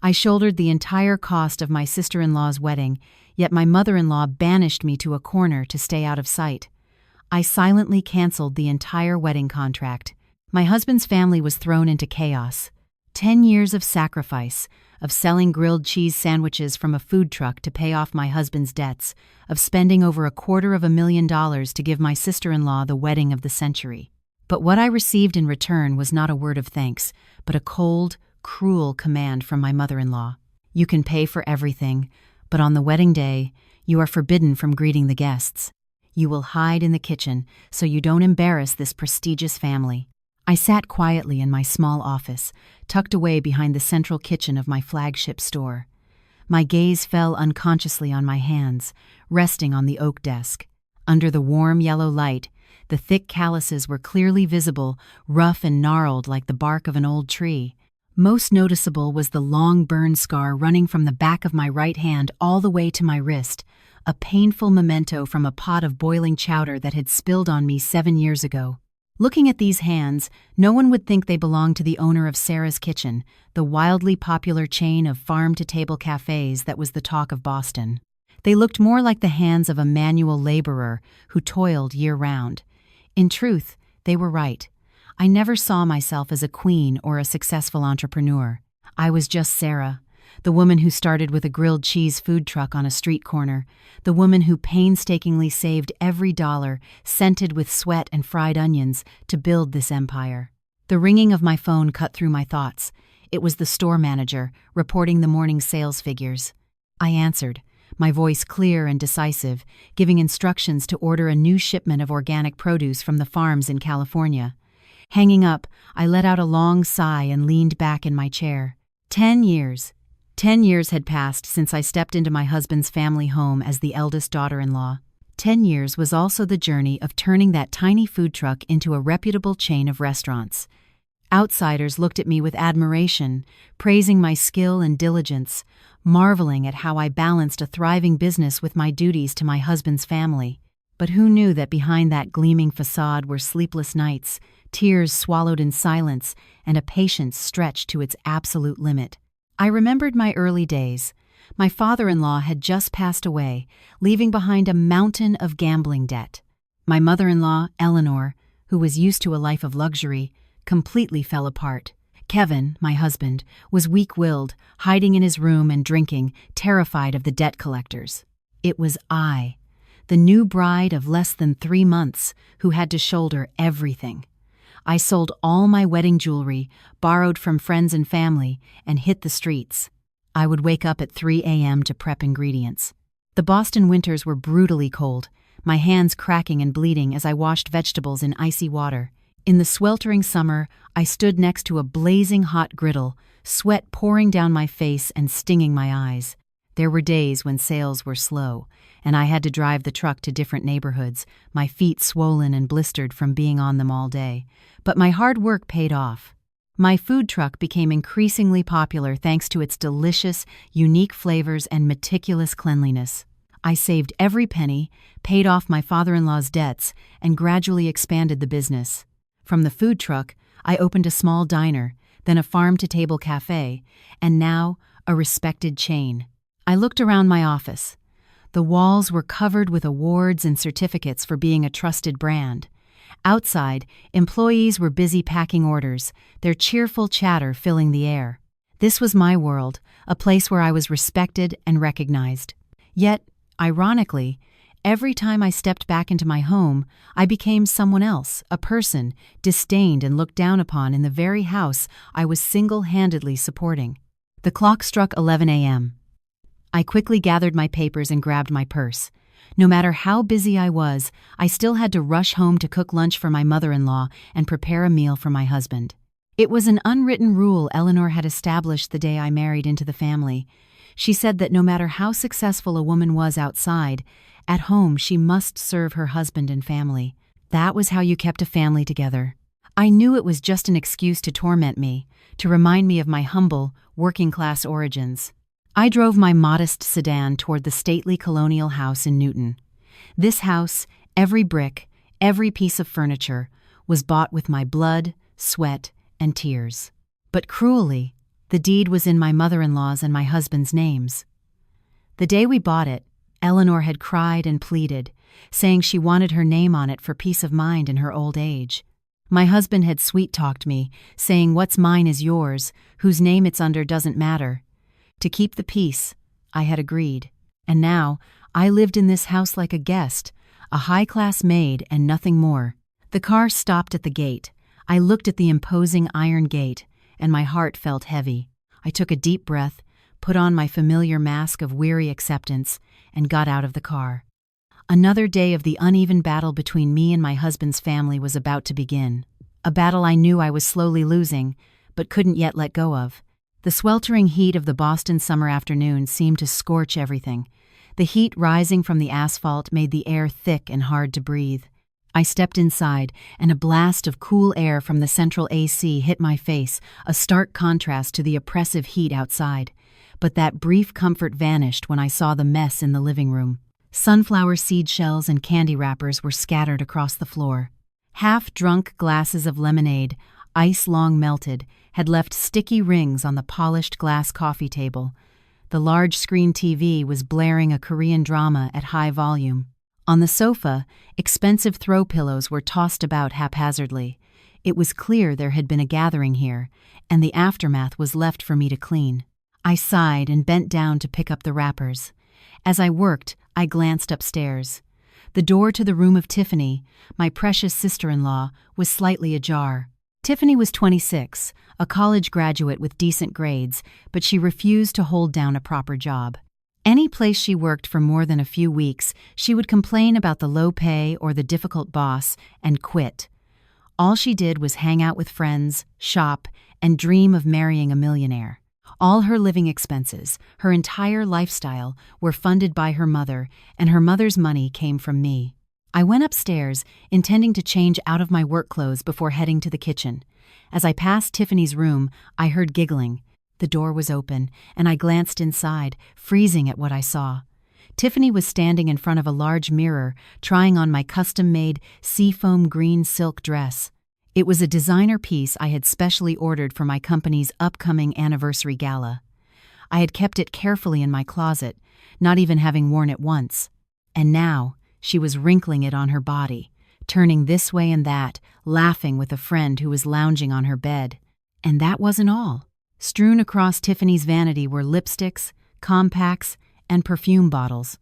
I shouldered the entire cost of my sister-in-law's wedding, yet my mother-in-law banished me to a corner to stay out of sight. I silently canceled the entire wedding contract. My husband's family was thrown into chaos. 10 years of sacrifice, of selling grilled cheese sandwiches from a food truck to pay off my husband's debts, of spending over $250,000 to give my sister-in-law the wedding of the century. But what I received in return was not a word of thanks, but a cold, cruel command from my mother-in-law. You can pay for everything, but on the wedding day, you are forbidden from greeting the guests. You will hide in the kitchen so you don't embarrass this prestigious family. I sat quietly in my small office, tucked away behind the central kitchen of my flagship store. My gaze fell unconsciously on my hands, resting on the oak desk. Under the warm yellow light, the thick calluses were clearly visible, rough and gnarled like the bark of an old tree. Most noticeable was the long burn scar running from the back of my right hand all the way to my wrist, a painful memento from a pot of boiling chowder that had spilled on me 7 years ago. Looking at these hands, no one would think they belonged to the owner of Sarah's Kitchen, the wildly popular chain of farm-to-table cafes that was the talk of Boston. They looked more like the hands of a manual laborer who toiled year-round. In truth, they were right. I never saw myself as a queen or a successful entrepreneur. I was just Sarah, the woman who started with a grilled cheese food truck on a street corner, the woman who painstakingly saved every dollar, scented with sweat and fried onions, to build this empire. The ringing of my phone cut through my thoughts. It was the store manager, reporting the morning's sales figures. I answered, my voice clear and decisive, giving instructions to order a new shipment of organic produce from the farms in California. Hanging up, I let out a long sigh and leaned back in my chair. 10 years. 10 years had passed since I stepped into my husband's family home as the eldest daughter-in-law. 10 years was also the journey of turning that tiny food truck into a reputable chain of restaurants. Outsiders looked at me with admiration, praising my skill and diligence, marveling at how I balanced a thriving business with my duties to my husband's family. But who knew that behind that gleaming facade were sleepless nights, tears swallowed in silence, and a patience stretched to its absolute limit? I remembered my early days. My father-in-law had just passed away, leaving behind a mountain of gambling debt. My mother-in-law, Eleanor, who was used to a life of luxury, completely fell apart. Kevin, my husband, was weak-willed, hiding in his room and drinking, terrified of the debt collectors. It was I, the new bride of less than 3 months, who had to shoulder everything. I sold all my wedding jewelry, borrowed from friends and family, and hit the streets. I would wake up at 3 a.m. to prep ingredients. The Boston winters were brutally cold, my hands cracking and bleeding as I washed vegetables in icy water. In the sweltering summer, I stood next to a blazing hot griddle, sweat pouring down my face and stinging my eyes. There were days when sales were slow, and I had to drive the truck to different neighborhoods, my feet swollen and blistered from being on them all day. But my hard work paid off. My food truck became increasingly popular thanks to its delicious, unique flavors and meticulous cleanliness. I saved every penny, paid off my father-in-law's debts, and gradually expanded the business. From the food truck, I opened a small diner, then a farm-to-table cafe, and now a respected chain. I looked around my office. The walls were covered with awards and certificates for being a trusted brand. Outside, employees were busy packing orders, their cheerful chatter filling the air. This was my world, a place where I was respected and recognized. Yet, ironically, every time I stepped back into my home, I became someone else, a person, disdained and looked down upon in the very house I was single-handedly supporting. The clock struck 11 a.m. I quickly gathered my papers and grabbed my purse. No matter how busy I was, I still had to rush home to cook lunch for my mother-in-law and prepare a meal for my husband. It was an unwritten rule Eleanor had established the day I married into the family. She said that no matter how successful a woman was outside, at home she must serve her husband and family. That was how you kept a family together. I knew it was just an excuse to torment me, to remind me of my humble, working-class origins. I drove my modest sedan toward the stately colonial house in Newton. This house, every brick, every piece of furniture, was bought with my blood, sweat, and tears. But cruelly, The deed was in my mother-in-law's and my husband's names. The day we bought it, Eleanor had cried and pleaded, saying she wanted her name on it for peace of mind in her old age. My husband had sweet-talked me, saying what's mine is yours, whose name it's under doesn't matter. To keep the peace, I had agreed. And now, I lived in this house like a guest, a high-class maid and nothing more. The car stopped at the gate. I looked at the imposing iron gate, and my heart felt heavy. I took a deep breath, put on my familiar mask of weary acceptance, and got out of the car. Another day of the uneven battle between me and my husband's family was about to begin. A battle I knew I was slowly losing, but couldn't yet let go of. The sweltering heat of the Boston summer afternoon seemed to scorch everything. The heat rising from the asphalt made the air thick and hard to breathe. I stepped inside, and a blast of cool air from the central AC hit my face, a stark contrast to the oppressive heat outside. But that brief comfort vanished when I saw the mess in the living room. Sunflower seed shells and candy wrappers were scattered across the floor. Half-drunk glasses of lemonade, ice long melted, had left sticky rings on the polished glass coffee table. The large-screen TV was blaring a Korean drama at high volume. On the sofa, expensive throw pillows were tossed about haphazardly. It was clear there had been a gathering here, and the aftermath was left for me to clean. I sighed and bent down to pick up the wrappers. As I worked, I glanced upstairs. The door to the room of Tiffany, my precious sister-in-law, was slightly ajar. Tiffany was 26, a college graduate with decent grades, but she refused to hold down a proper job. Any place she worked for more than a few weeks, she would complain about the low pay or the difficult boss and quit. All she did was hang out with friends, shop, and dream of marrying a millionaire. All her living expenses, her entire lifestyle, were funded by her mother, and her mother's money came from me. I went upstairs, intending to change out of my work clothes before heading to the kitchen. As I passed Tiffany's room, I heard giggling. The door was open, and I glanced inside, freezing at what I saw. Tiffany was standing in front of a large mirror, trying on my custom-made seafoam green silk dress. It was a designer piece I had specially ordered for my company's upcoming anniversary gala. I had kept it carefully in my closet, not even having worn it once. And now, she was wrinkling it on her body, turning this way and that, laughing with a friend who was lounging on her bed. And that wasn't all. Strewn across Tiffany's vanity were lipsticks, compacts, and perfume bottles.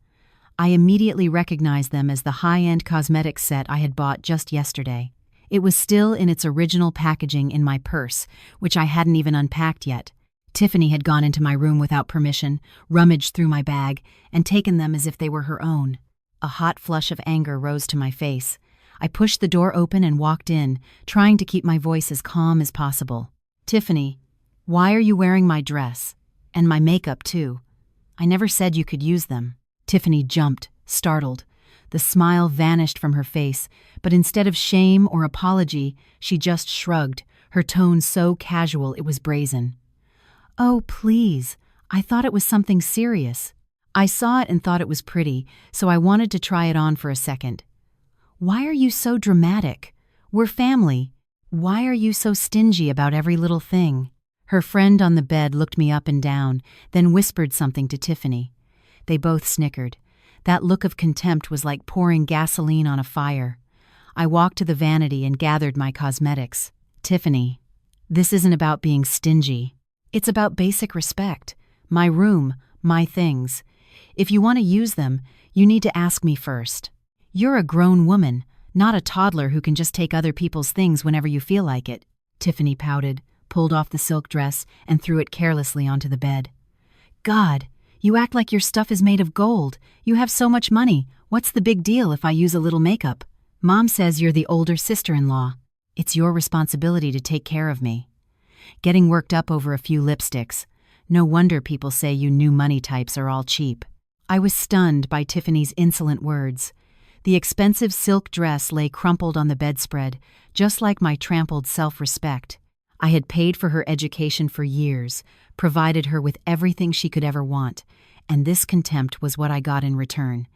I immediately recognized them as the high-end cosmetics set I had bought just yesterday. It was still in its original packaging in my purse, which I hadn't even unpacked yet. Tiffany had gone into my room without permission, rummaged through my bag, and taken them as if they were her own. A hot flush of anger rose to my face. I pushed the door open and walked in, trying to keep my voice as calm as possible. "Tiffany, why are you wearing my dress? And my makeup, too. I never said you could use them." Tiffany jumped, startled. The smile vanished from her face, but instead of shame or apology, she just shrugged, her tone so casual it was brazen. "Oh, please. I thought it was something serious. I saw it and thought it was pretty, so I wanted to try it on for a second." "Why are you so dramatic? We're family. Why are you so stingy about every little thing?" Her friend on the bed looked me up and down, then whispered something to Tiffany. They both snickered. That look of contempt was like pouring gasoline on a fire. I walked to the vanity and gathered my cosmetics. "Tiffany, this isn't about being stingy. It's about basic respect. My room, my things. If you want to use them, you need to ask me first. You're a grown woman, not a toddler who can just take other people's things whenever you feel like it." Tiffany pouted, pulled off the silk dress, and threw it carelessly onto the bed. "God, you act like your stuff is made of gold. You have so much money. What's the big deal if I use a little makeup? Mom says you're the older sister-in-law. It's your responsibility to take care of me." Getting worked up over a few lipsticks. No wonder people say you new money types are all cheap. I was stunned by Tiffany's insolent words. The expensive silk dress lay crumpled on the bedspread, just like my trampled self-respect. I had paid for her education for years, provided her with everything she could ever want, and this contempt was what I got in return.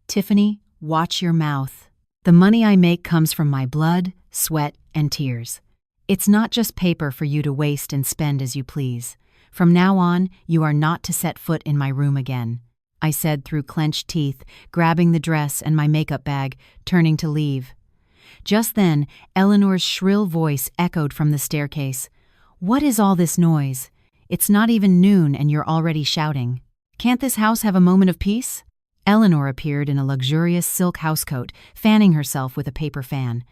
"Tiffany, watch your mouth. The money I make comes from my blood, sweat, and tears. It's not just paper for you to waste and spend as you please. From now on, you are not to set foot in my room again," I said through clenched teeth, grabbing the dress and my makeup bag, turning to leave. Just then, Eleanor's shrill voice echoed from the staircase. "What is all this noise? It's not even noon and you're already shouting. Can't this house have a moment of peace?" Eleanor appeared in a luxurious silk housecoat, fanning herself with a paper fan.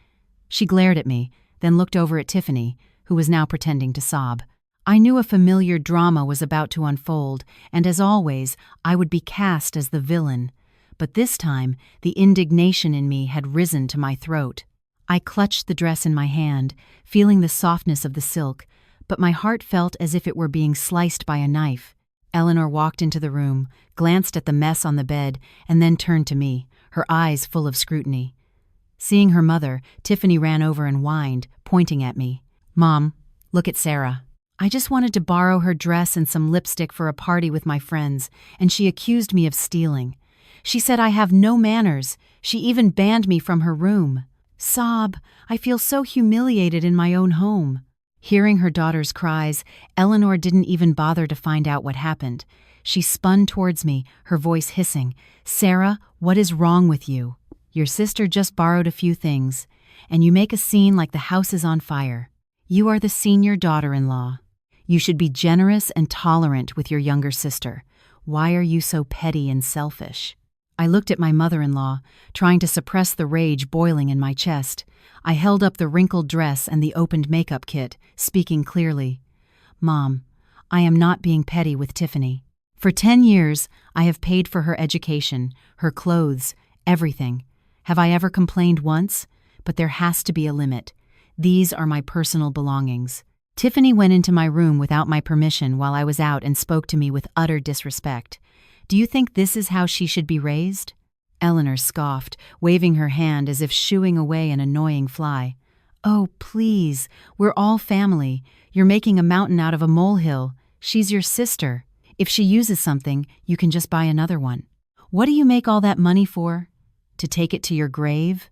She glared at me, then looked over at Tiffany, who was now pretending to sob. I knew a familiar drama was about to unfold, and as always, I would be cast as the villain. But this time, the indignation in me had risen to my throat. I clutched the dress in my hand, feeling the softness of the silk, but my heart felt as if it were being sliced by a knife. Eleanor walked into the room, glanced at the mess on the bed, and then turned to me, her eyes full of scrutiny. Seeing her mother, Tiffany ran over and whined, pointing at me. "Mom, look at Sarah. I just wanted to borrow her dress and some lipstick for a party with my friends, and she accused me of stealing. She said I have no manners. She even banned me from her room. Sob, I feel so humiliated in my own home." Hearing her daughter's cries, Eleanor didn't even bother to find out what happened. She spun towards me, her voice hissing. "Sarah, what is wrong with you? Your sister just borrowed a few things, and you make a scene like the house is on fire. You are the senior daughter-in-law. You should be generous and tolerant with your younger sister. Why are you so petty and selfish?" I looked at my mother-in-law, trying to suppress the rage boiling in my chest. I held up the wrinkled dress and the opened makeup kit, speaking clearly. "Mom, I am not being petty with Tiffany. For 10 years, I have paid for her education, her clothes, everything. Have I ever complained once? But there has to be a limit. These are my personal belongings." Tiffany went into my room without my permission while I was out and spoke to me with utter disrespect. "Do you think this is how she should be raised?" Eleanor scoffed, waving her hand as if shooing away an annoying fly. "Oh, please, we're all family. You're making a mountain out of a molehill. She's your sister. If she uses something, you can just buy another one. What do you make all that money for? To take it to your grave?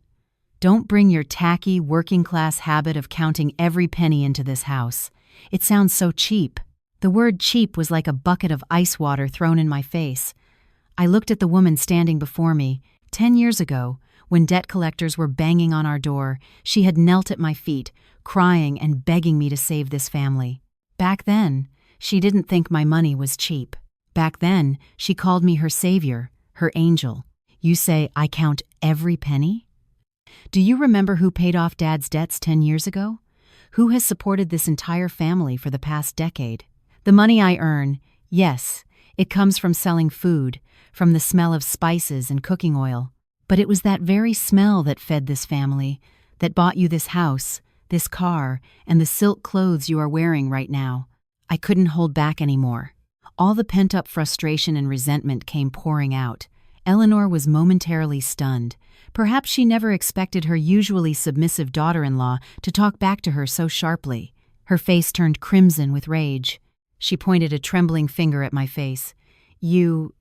Don't bring your tacky, working-class habit of counting every penny into this house. It sounds so cheap." The word cheap was like a bucket of ice water thrown in my face. I looked at the woman standing before me. 10 years ago, when debt collectors were banging on our door, she had knelt at my feet, crying and begging me to save this family. Back then, she didn't think my money was cheap. Back then, she called me her savior, her angel. You say I count every penny? Do you remember who paid off Dad's debts 10 years ago? Who has supported this entire family for the past decade? The money I earn, yes, it comes from selling food, from the smell of spices and cooking oil. But it was that very smell that fed this family, that bought you this house, this car, and the silk clothes you are wearing right now. I couldn't hold back anymore. All the pent-up frustration and resentment came pouring out. Eleanor was momentarily stunned. Perhaps she never expected her usually submissive daughter-in-law to talk back to her so sharply. Her face turned crimson with rage. She pointed a trembling finger at my face. You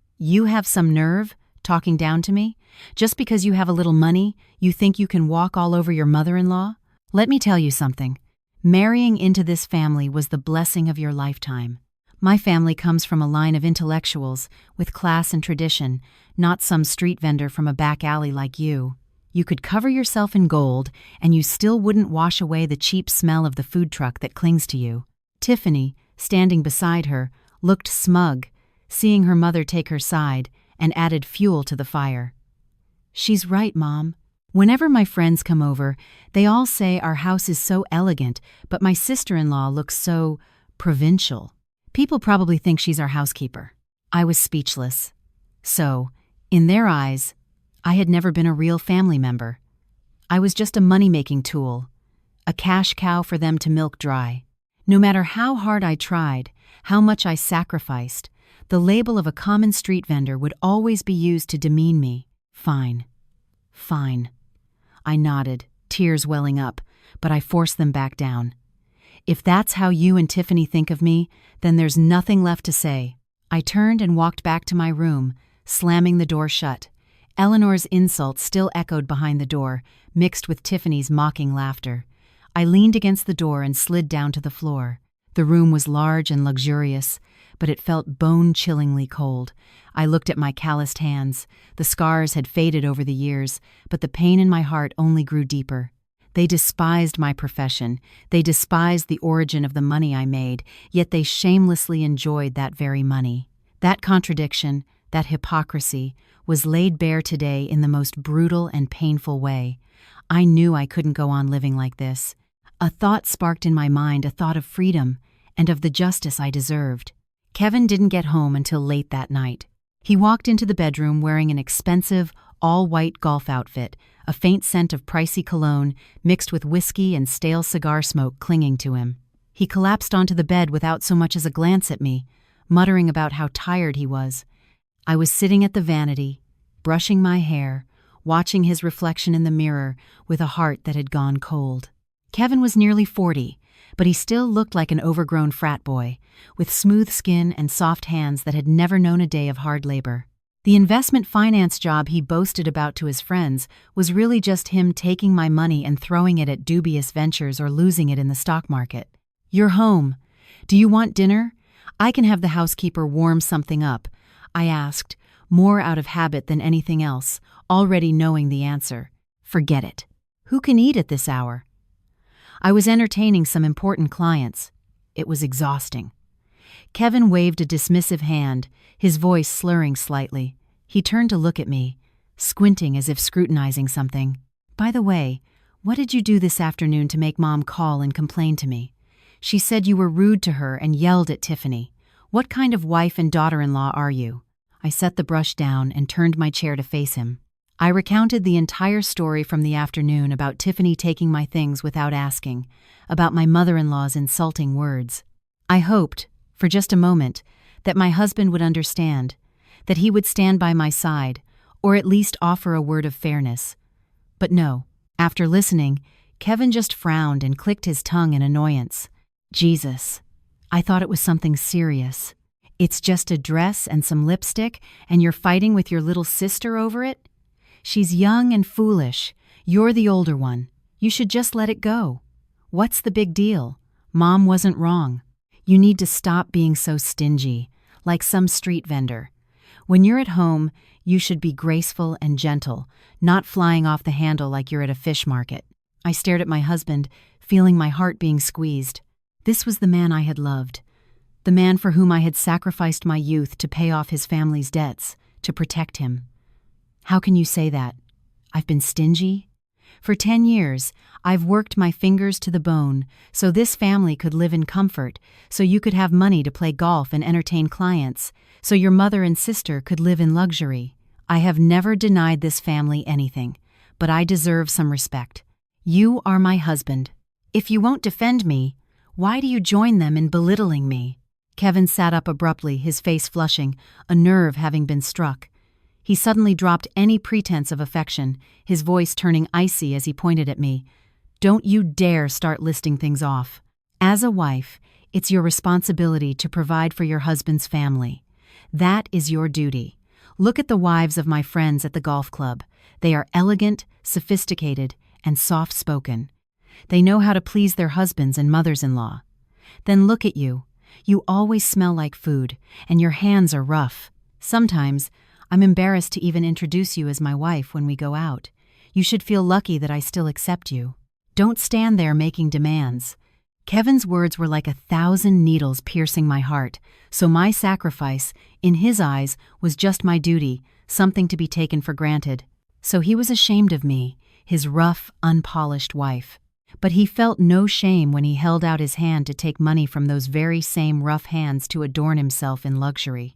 have some nerve, talking down to me? Just because you have a little money, you think you can walk all over your mother-in-law? Let me tell you something. Marrying into this family was the blessing of your lifetime. My family comes from a line of intellectuals, with class and tradition, not some street vendor from a back alley like you. You could cover yourself in gold, and you still wouldn't wash away the cheap smell of the food truck that clings to you. Tiffany, standing beside her, looked smug, seeing her mother take her side, and added fuel to the fire. "She's right, Mom. Whenever my friends come over, they all say our house is so elegant, but my sister-in-law looks so provincial. People probably think she's our housekeeper." I was speechless. So, in their eyes, I had never been a real family member. I was just a money-making tool, a cash cow for them to milk dry. No matter how hard I tried, how much I sacrificed, the label of a common street vendor would always be used to demean me. Fine. I nodded, tears welling up, but I forced them back down. If that's how you and Tiffany think of me, then there's nothing left to say. I turned and walked back to my room, slamming the door shut. Eleanor's insults still echoed behind the door, mixed with Tiffany's mocking laughter. I leaned against the door and slid down to the floor. The room was large and luxurious, but it felt bone-chillingly cold. I looked at my calloused hands. The scars had faded over the years, but the pain in my heart only grew deeper. They despised my profession. They despised the origin of the money I made, yet they shamelessly enjoyed that very money. That contradiction, that hypocrisy, was laid bare today in the most brutal and painful way. I knew I couldn't go on living like this. A thought sparked in my mind, a thought of freedom and of the justice I deserved. Kevin didn't get home until late that night. He walked into the bedroom wearing an expensive, all-white golf outfit, a faint scent of pricey cologne mixed with whiskey and stale cigar smoke clinging to him. He collapsed onto the bed without so much as a glance at me, muttering about how tired he was. I was sitting at the vanity, brushing my hair, watching his reflection in the mirror with a heart that had gone cold. Kevin was nearly 40, but he still looked like an overgrown frat boy, with smooth skin and soft hands that had never known a day of hard labor. The investment finance job he boasted about to his friends was really just him taking my money and throwing it at dubious ventures or losing it in the stock market. "You're home. Do you want dinner? I can have the housekeeper warm something up," I asked, more out of habit than anything else, already knowing the answer. Forget it. Who can eat at this hour? I was entertaining some important clients. It was exhausting. Kevin waved a dismissive hand, his voice slurring slightly. He turned to look at me, squinting as if scrutinizing something. "By the way, what did you do this afternoon to make Mom call and complain to me? She said you were rude to her and yelled at Tiffany. What kind of wife and daughter-in-law are you?" I set the brush down and turned my chair to face him. I recounted the entire story from the afternoon about Tiffany taking my things without asking, about my mother-in-law's insulting words. I hoped, for just a moment, that my husband would understand, that he would stand by my side, or at least offer a word of fairness. But no. After listening, Kevin just frowned and clicked his tongue in annoyance. Jesus. I thought it was something serious. It's just a dress and some lipstick, and you're fighting with your little sister over it? She's young and foolish. You're the older one. You should just let it go. What's the big deal? Mom wasn't wrong. You need to stop being so stingy, like some street vendor. When you're at home, you should be graceful and gentle, not flying off the handle like you're at a fish market. I stared at my husband, feeling my heart being squeezed. This was the man I had loved, the man for whom I had sacrificed my youth to pay off his family's debts, to protect him. How can you say that? I've been stingy? For 10 years, I've worked my fingers to the bone so this family could live in comfort, so you could have money to play golf and entertain clients, so your mother and sister could live in luxury. I have never denied this family anything, but I deserve some respect. You are my husband. If you won't defend me, why do you join them in belittling me? Kevin sat up abruptly, his face flushing, a nerve having been struck. He suddenly dropped any pretense of affection, his voice turning icy as he pointed at me. "Don't you dare start listing things off. As a wife, it's your responsibility to provide for your husband's family. That is your duty. Look at the wives of my friends at the golf club. They are elegant, sophisticated, and soft-spoken. They know how to please their husbands and mothers-in-law. Then look at you. You always smell like food, and your hands are rough. Sometimes, I'm embarrassed to even introduce you as my wife when we go out. You should feel lucky that I still accept you. Don't stand there making demands." Kevin's words were like 1,000 needles piercing my heart, so my sacrifice, in his eyes, was just my duty, something to be taken for granted. So he was ashamed of me, his rough, unpolished wife. But he felt no shame when he held out his hand to take money from those very same rough hands to adorn himself in luxury.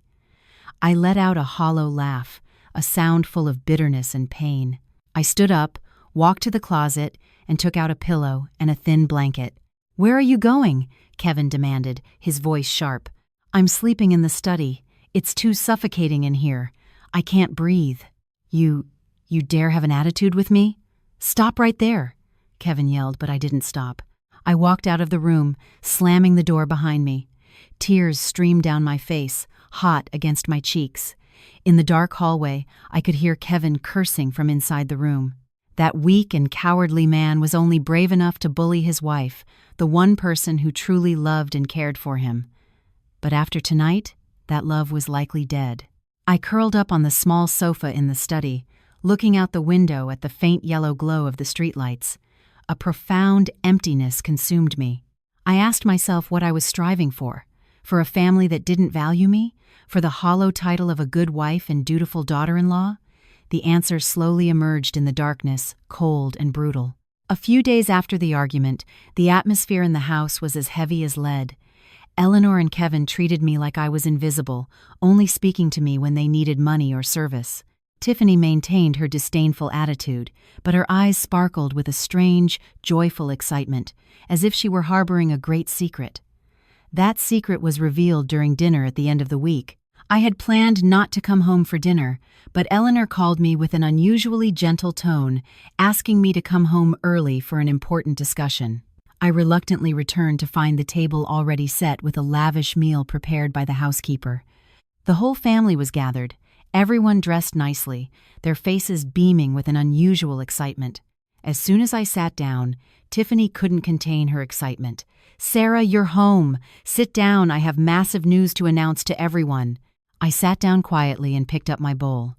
I let out a hollow laugh, a sound full of bitterness and pain. I stood up, walked to the closet, and took out a pillow and a thin blanket. "Where are you going?" Kevin demanded, his voice sharp. "I'm sleeping in the study. It's too suffocating in here. I can't breathe." You dare have an attitude with me? Stop right there," Kevin yelled, but I didn't stop. I walked out of the room, slamming the door behind me. Tears streamed down my face, hot against my cheeks. In the dark hallway, I could hear Kevin cursing from inside the room. That weak and cowardly man was only brave enough to bully his wife, the one person who truly loved and cared for him. But after tonight, that love was likely dead. I curled up on the small sofa in the study, looking out the window at the faint yellow glow of the streetlights. A profound emptiness consumed me. I asked myself what I was striving for a family that didn't value me, for the hollow title of a good wife and dutiful daughter-in-law? The answer slowly emerged in the darkness, cold and brutal. A few days after the argument, the atmosphere in the house was as heavy as lead. Eleanor and Kevin treated me like I was invisible, only speaking to me when they needed money or service. Tiffany maintained her disdainful attitude, but her eyes sparkled with a strange, joyful excitement, as if she were harboring a great secret. That secret was revealed during dinner at the end of the week. I had planned not to come home for dinner, but Eleanor called me with an unusually gentle tone, asking me to come home early for an important discussion. I reluctantly returned to find the table already set with a lavish meal prepared by the housekeeper. The whole family was gathered, everyone dressed nicely, their faces beaming with an unusual excitement. As soon as I sat down, Tiffany couldn't contain her excitement. "Sarah, you're home. Sit down, I have massive news to announce to everyone." I sat down quietly and picked up my bowl.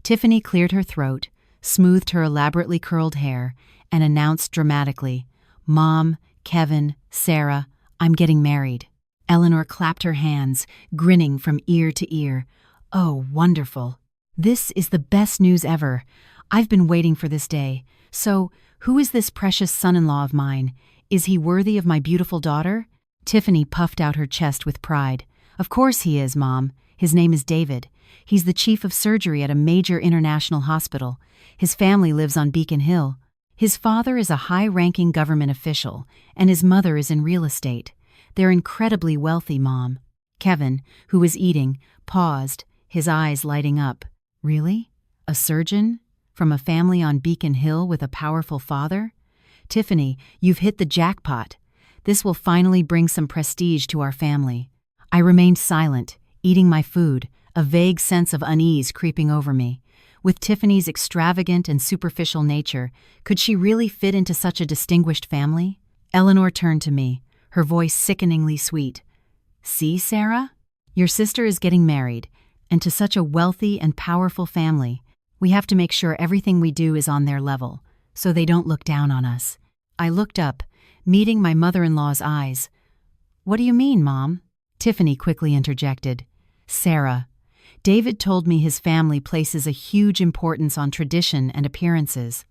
Tiffany cleared her throat, smoothed her elaborately curled hair, and announced dramatically, "Mom, Kevin, Sarah, I'm getting married." Eleanor clapped her hands, grinning from ear to ear. "Oh, wonderful. This is the best news ever. I've been waiting for this day. So, who is this precious son-in-law of mine? Is he worthy of my beautiful daughter?" Tiffany puffed out her chest with pride. "Of course he is, Mom. His name is David. He's the chief of surgery at a major international hospital. His family lives on Beacon Hill. His father is a high-ranking government official, and his mother is in real estate. They're incredibly wealthy, Mom." Kevin, who was eating, paused, his eyes lighting up. "Really? A surgeon? From a family on Beacon Hill with a powerful father? Tiffany, you've hit the jackpot. This will finally bring some prestige to our family." I remained silent, eating my food, a vague sense of unease creeping over me. With Tiffany's extravagant and superficial nature, could she really fit into such a distinguished family? Eleanor turned to me, her voice sickeningly sweet. "See, Sarah? Your sister is getting married, and to such a wealthy and powerful family. We have to make sure everything we do is on their level, so they don't look down on us." I looked up, meeting my mother-in-law's eyes. "What do you mean, Mom?" Tiffany quickly interjected. "Sarah, David told me his family places a huge importance on tradition and appearances.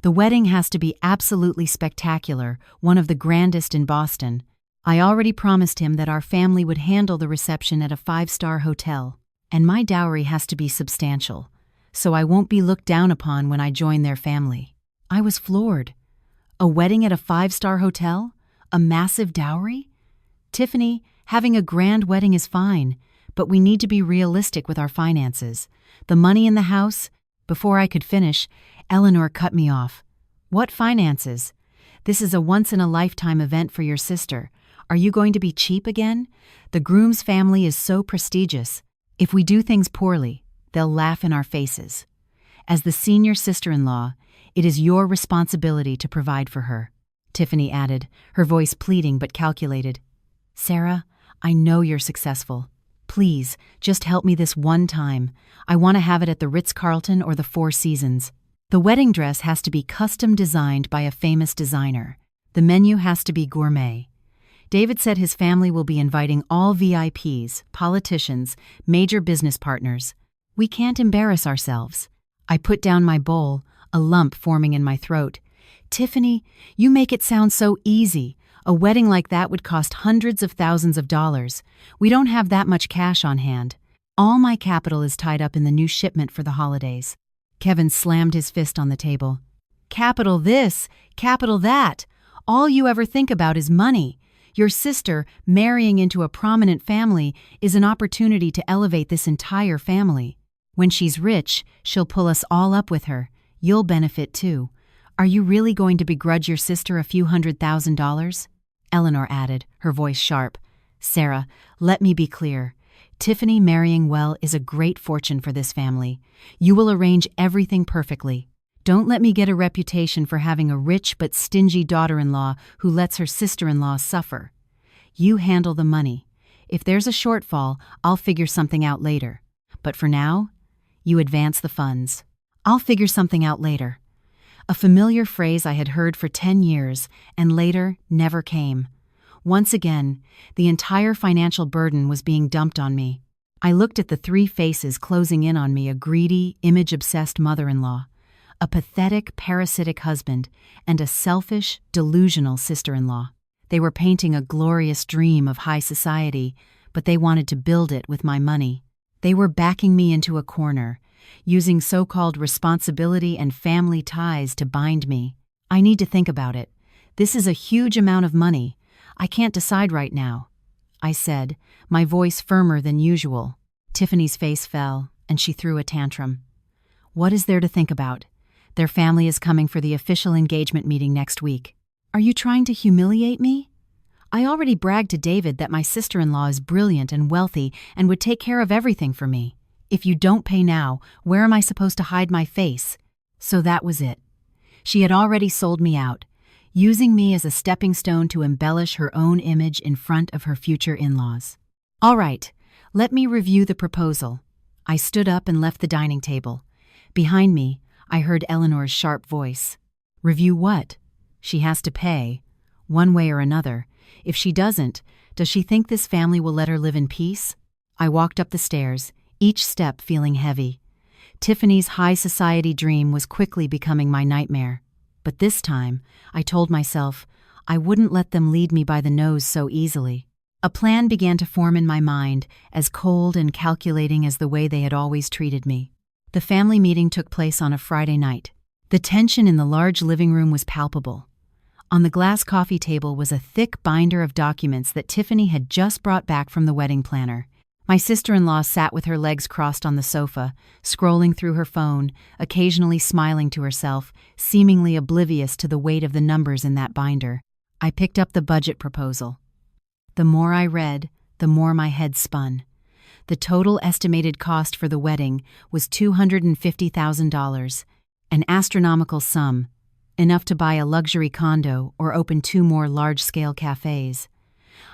The wedding has to be absolutely spectacular, one of the grandest in Boston. I already promised him that our family would handle the reception at a 5-star hotel, and my dowry has to be substantial, so I won't be looked down upon when I join their family." I was floored. A wedding at a 5-star hotel? A massive dowry? "Tiffany, having a grand wedding is fine, but we need to be realistic with our finances. The money in the house—" Before I could finish, Eleanor cut me off. "What finances? This is a once-in-a-lifetime event for your sister. Are you going to be cheap again? The groom's family is so prestigious. If we do things poorly, they'll laugh in our faces. As the senior sister-in-law, it is your responsibility to provide for her," Tiffany added, her voice pleading but calculated. "Sarah, I know you're successful. Please, just help me this one time. I want to have it at the Ritz-Carlton or the Four Seasons. The wedding dress has to be custom designed by a famous designer. The menu has to be gourmet. David said his family will be inviting all VIPs, politicians, major business partners. We can't embarrass ourselves." I put down my bowl, a lump forming in my throat. "Tiffany, you make it sound so easy. A wedding like that would cost hundreds of thousands of dollars. We don't have that much cash on hand. All my capital is tied up in the new shipment for the holidays." Kevin slammed his fist on the table. "Capital this, capital that. All you ever think about is money. Your sister, marrying into a prominent family, is an opportunity to elevate this entire family. When she's rich, she'll pull us all up with her. You'll benefit too. Are you really going to begrudge your sister a few $100,000? Eleanor added, her voice sharp. "Sarah, let me be clear. Tiffany marrying well is a great fortune for this family. You will arrange everything perfectly. Don't let me get a reputation for having a rich but stingy daughter-in-law who lets her sister-in-law suffer. You handle the money. If there's a shortfall, I'll figure something out later. But for now, you advance the funds. I'll figure something out later. A familiar phrase I had heard for 10 years and later never came. Once again, the entire financial burden was being dumped on me. I looked at the three faces closing in on me: a greedy, image-obsessed mother-in-law, a pathetic, parasitic husband, and a selfish, delusional sister-in-law. They were painting a glorious dream of high society, but they wanted to build it with my money. They were backing me into a corner, using so-called responsibility and family ties to bind me. I need to think about it. This is a huge amount of money. I can't decide right now, I said, my voice firmer than usual. Tiffany's face fell, and she threw a tantrum. What is there to think about? Their family is coming for the official engagement meeting next week. Are you trying to humiliate me? I already bragged to David that my sister-in-law is brilliant and wealthy and would take care of everything for me. If you don't pay now, where am I supposed to hide my face? So that was it. She had already sold me out, using me as a stepping stone to embellish her own image in front of her future in-laws. All right, let me review the proposal. I stood up and left the dining table. Behind me, I heard Eleanor's sharp voice. Review what? She has to pay, one way or another. If she doesn't, does she think this family will let her live in peace? I walked up the stairs, each step feeling heavy. Tiffany's high society dream was quickly becoming my nightmare. But this time, I told myself, I wouldn't let them lead me by the nose so easily. A plan began to form in my mind, as cold and calculating as the way they had always treated me. The family meeting took place on a Friday night. The tension in the large living room was palpable. On the glass coffee table was a thick binder of documents that Tiffany had just brought back from the wedding planner. My sister-in-law sat with her legs crossed on the sofa, scrolling through her phone, occasionally smiling to herself, seemingly oblivious to the weight of the numbers in that binder. I picked up the budget proposal. The more I read, the more my head spun. The total estimated cost for the wedding was $250,000, an astronomical sum, enough to buy a luxury condo or open 2 more large-scale cafes.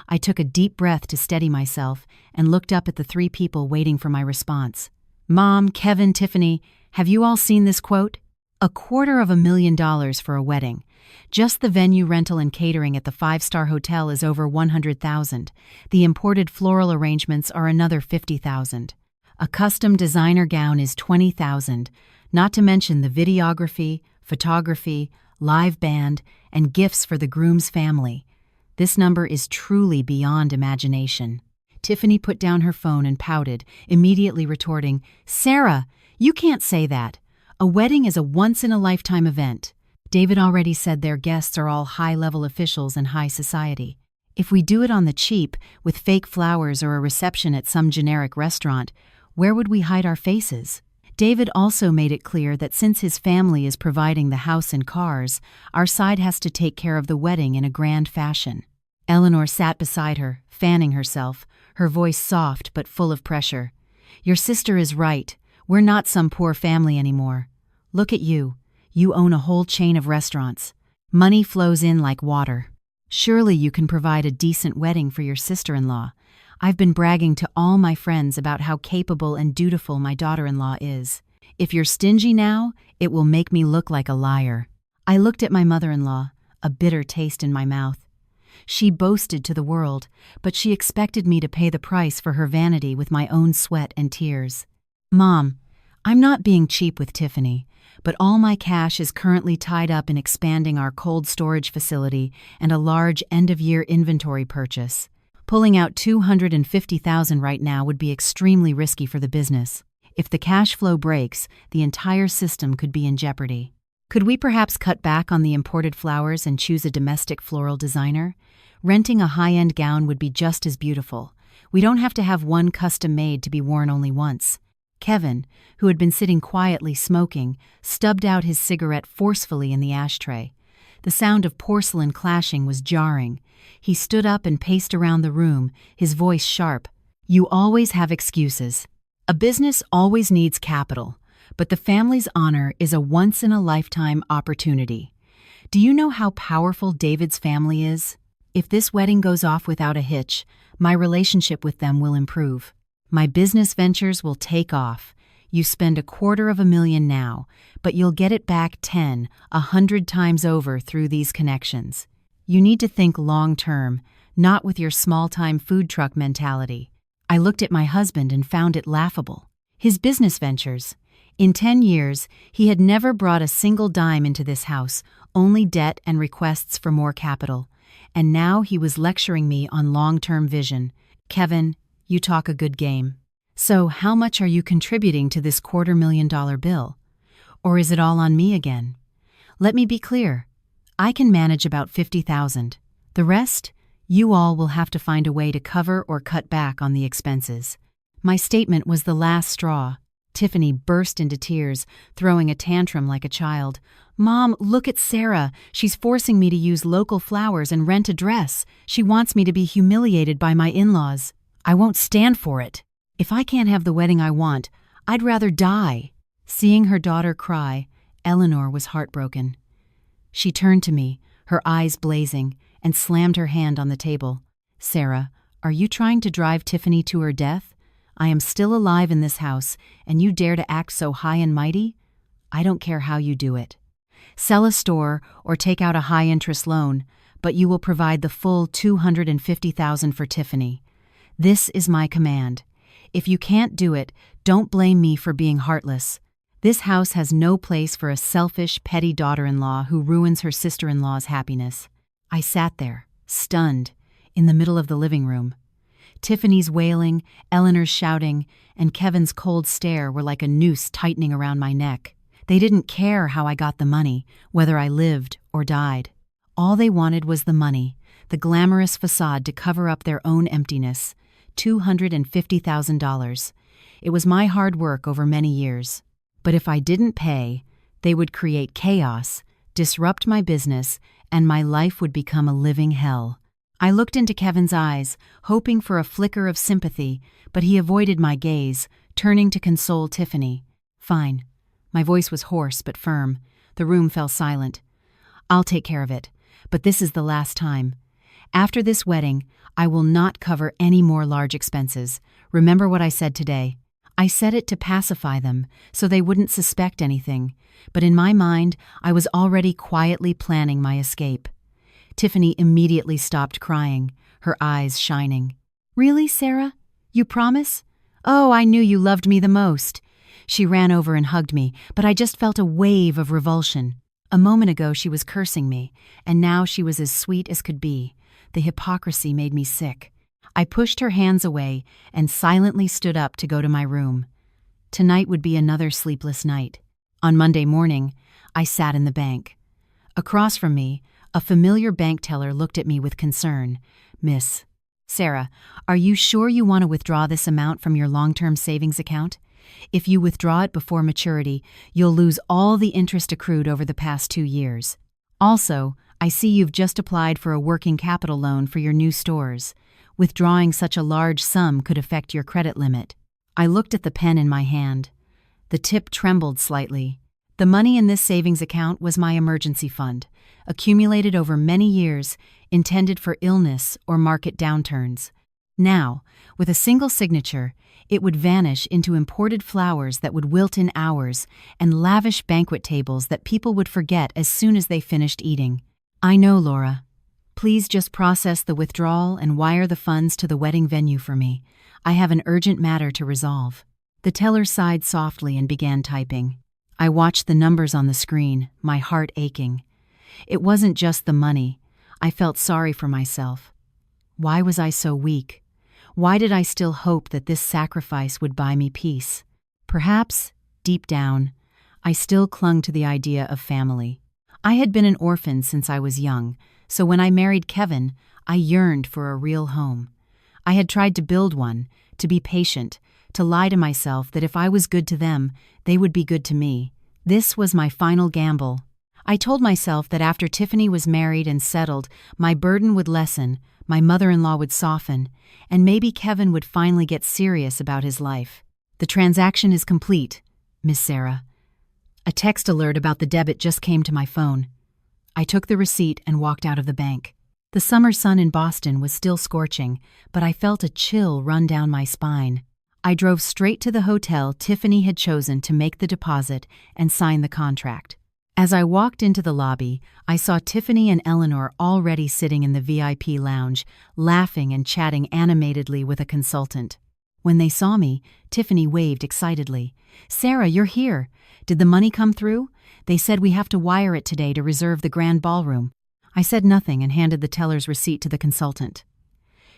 I took a deep breath to steady myself and looked up at the 3 people waiting for my response. Mom, Kevin, Tiffany, have you all seen this quote? $250,000 for a wedding. Just the venue rental and catering at the 5-star hotel is over $100,000. The imported floral arrangements are another $50,000. A custom designer gown is $20,000, not to mention the videography, photography, live band, and gifts for the groom's family. This number is truly beyond imagination. Tiffany put down her phone and pouted, immediately retorting, Sarah, you can't say that. A wedding is a once-in-a-lifetime event. David already said their guests are all high-level officials in high society. If we do it on the cheap, with fake flowers or a reception at some generic restaurant, where would we hide our faces? David also made it clear that since his family is providing the house and cars, our side has to take care of the wedding in a grand fashion. Eleanor sat beside her, fanning herself, her voice soft but full of pressure. Your sister is right. We're not some poor family anymore. Look at you. You own a whole chain of restaurants. Money flows in like water. Surely you can provide a decent wedding for your sister-in-law. I've been bragging to all my friends about how capable and dutiful my daughter-in-law is. If you're stingy now, it will make me look like a liar. I looked at my mother-in-law, a bitter taste in my mouth. She boasted to the world, but she expected me to pay the price for her vanity with my own sweat and tears. Mom, I'm not being cheap with Tiffany, but all my cash is currently tied up in expanding our cold storage facility and a large end-of-year inventory purchase. Pulling out $250,000 right now would be extremely risky for the business. If the cash flow breaks, the entire system could be in jeopardy. Could we perhaps cut back on the imported flowers and choose a domestic floral designer? Renting a high-end gown would be just as beautiful. We don't have to have one custom-made to be worn only once. Kevin, who had been sitting quietly smoking, stubbed out his cigarette forcefully in the ashtray. The sound of porcelain clashing was jarring. He stood up and paced around the room, his voice sharp. You always have excuses. A business always needs capital, but the family's honor is a once-in-a-lifetime opportunity. Do you know how powerful David's family is? If this wedding goes off without a hitch, my relationship with them will improve. My business ventures will take off. You spend $250,000 now, but you'll get it back 10, 100 times over through these connections. You need to think long-term, not with your small-time food truck mentality. I looked at my husband and found it laughable. His business ventures. In 10 years, he had never brought a single dime into this house, only debt and requests for more capital. And now he was lecturing me on long-term vision. Kevin, you talk a good game. So how much are you contributing to this $250,000 bill? Or is it all on me again? Let me be clear. I can manage about $50,000. The rest, you all will have to find a way to cover or cut back on the expenses. My statement was the last straw. Tiffany burst into tears, throwing a tantrum like a child. Mom, look at Sarah. She's forcing me to use local flowers and rent a dress. She wants me to be humiliated by my in-laws. I won't stand for it. If I can't have the wedding I want, I'd rather die. Seeing her daughter cry, Eleanor was heartbroken. She turned to me, her eyes blazing, and slammed her hand on the table. Sarah, are you trying to drive Tiffany to her death? I am still alive in this house, and you dare to act so high and mighty? I don't care how you do it. Sell a store or take out a high-interest loan, but you will provide the full $250,000 for Tiffany. This is my command. If you can't do it, don't blame me for being heartless. This house has no place for a selfish, petty daughter-in-law who ruins her sister-in-law's happiness. I sat there, stunned, in the middle of the living room. Tiffany's wailing, Eleanor's shouting, and Kevin's cold stare were like a noose tightening around my neck. They didn't care how I got the money, whether I lived or died. All they wanted was the money, the glamorous facade to cover up their own emptiness. $250,000. It was my hard work over many years. But if I didn't pay, they would create chaos, disrupt my business, and my life would become a living hell. I looked into Kevin's eyes, hoping for a flicker of sympathy, but he avoided my gaze, turning to console Tiffany. Fine. My voice was hoarse but firm. The room fell silent. I'll take care of it, but this is the last time. After this wedding, I will not cover any more large expenses. Remember what I said today. I said it to pacify them, so they wouldn't suspect anything, but in my mind, I was already quietly planning my escape. Tiffany immediately stopped crying, her eyes shining. Really, Sarah? You promise? Oh, I knew you loved me the most. She ran over and hugged me, but I just felt a wave of revulsion. A moment ago she was cursing me, and now she was as sweet as could be. The hypocrisy made me sick. I pushed her hands away and silently stood up to go to my room. Tonight would be another sleepless night. On Monday morning, I sat in the bank. Across from me, a familiar bank teller looked at me with concern. Miss Sarah, are you sure you want to withdraw this amount from your long-term savings account? If you withdraw it before maturity, you'll lose all the interest accrued over the past 2 years. Also, I see you've just applied for a working capital loan for your new stores. Withdrawing such a large sum could affect your credit limit. I looked at the pen in my hand. The tip trembled slightly. The money in this savings account was my emergency fund, accumulated over many years, intended for illness or market downturns. Now, with a single signature, it would vanish into imported flowers that would wilt in hours and lavish banquet tables that people would forget as soon as they finished eating. I know, Laura. Please just process the withdrawal and wire the funds to the wedding venue for me. I have an urgent matter to resolve. The teller sighed softly and began typing. I watched the numbers on the screen, my heart aching. It wasn't just the money. I felt sorry for myself. Why was I so weak? Why did I still hope that this sacrifice would buy me peace? Perhaps, deep down, I still clung to the idea of family. I had been an orphan since I was young, so when I married Kevin, I yearned for a real home. I had tried to build one, to be patient, to lie to myself that if I was good to them, they would be good to me. This was my final gamble. I told myself that after Tiffany was married and settled, my burden would lessen, my mother-in-law would soften, and maybe Kevin would finally get serious about his life. The transaction is complete. Miss Sarah. A text alert about the debit just came to my phone. I took the receipt and walked out of the bank. The summer sun in Boston was still scorching, but I felt a chill run down my spine. I drove straight to the hotel Tiffany had chosen to make the deposit and sign the contract. As I walked into the lobby, I saw Tiffany and Eleanor already sitting in the VIP lounge, laughing and chatting animatedly with a consultant. When they saw me, Tiffany waved excitedly. "Sarah, you're here. Did the money come through? They said we have to wire it today to reserve the grand ballroom." I said nothing and handed the teller's receipt to the consultant.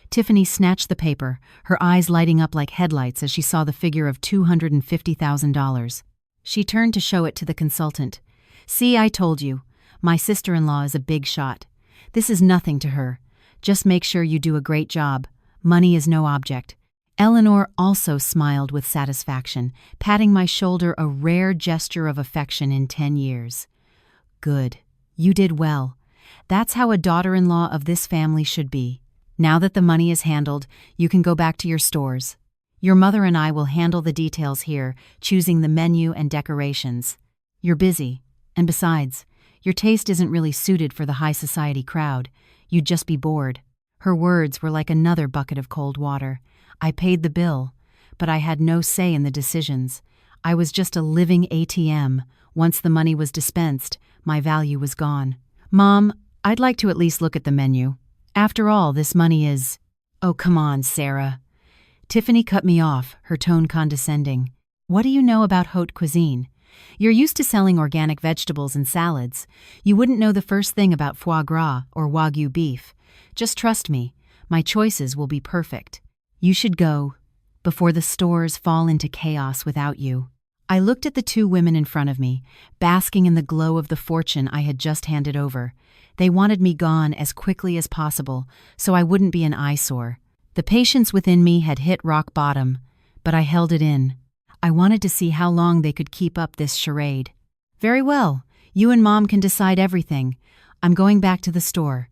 Tiffany snatched the paper, her eyes lighting up like headlights as she saw the figure of $250,000. She turned to show it to the consultant. "See, I told you. My sister-in-law is a big shot. This is nothing to her. Just make sure you do a great job. Money is no object." Eleanor also smiled with satisfaction, patting my shoulder, a rare gesture of affection in 10 years. "Good. You did well. That's how a daughter-in-law of this family should be. Now that the money is handled, you can go back to your stores. Your mother and I will handle the details here, choosing the menu and decorations. You're busy, and besides, your taste isn't really suited for the high society crowd. You'd just be bored." Her words were like another bucket of cold water. I paid the bill, but I had no say in the decisions. I was just a living ATM. Once the money was dispensed, my value was gone. "Mom, I'd like to at least look at the menu. After all, this money is—" "Oh, come on, Sarah." Tiffany cut me off, her tone condescending. "What do you know about haute cuisine? You're used to selling organic vegetables and salads. You wouldn't know the first thing about foie gras or Wagyu beef. Just trust me, my choices will be perfect. You should go, before the stores fall into chaos without you." I looked at the two women in front of me, basking in the glow of the fortune I had just handed over. They wanted me gone as quickly as possible, so I wouldn't be an eyesore. The patience within me had hit rock bottom, but I held it in. I wanted to see how long they could keep up this charade. "Very well, you and Mom can decide everything. I'm going back to the store."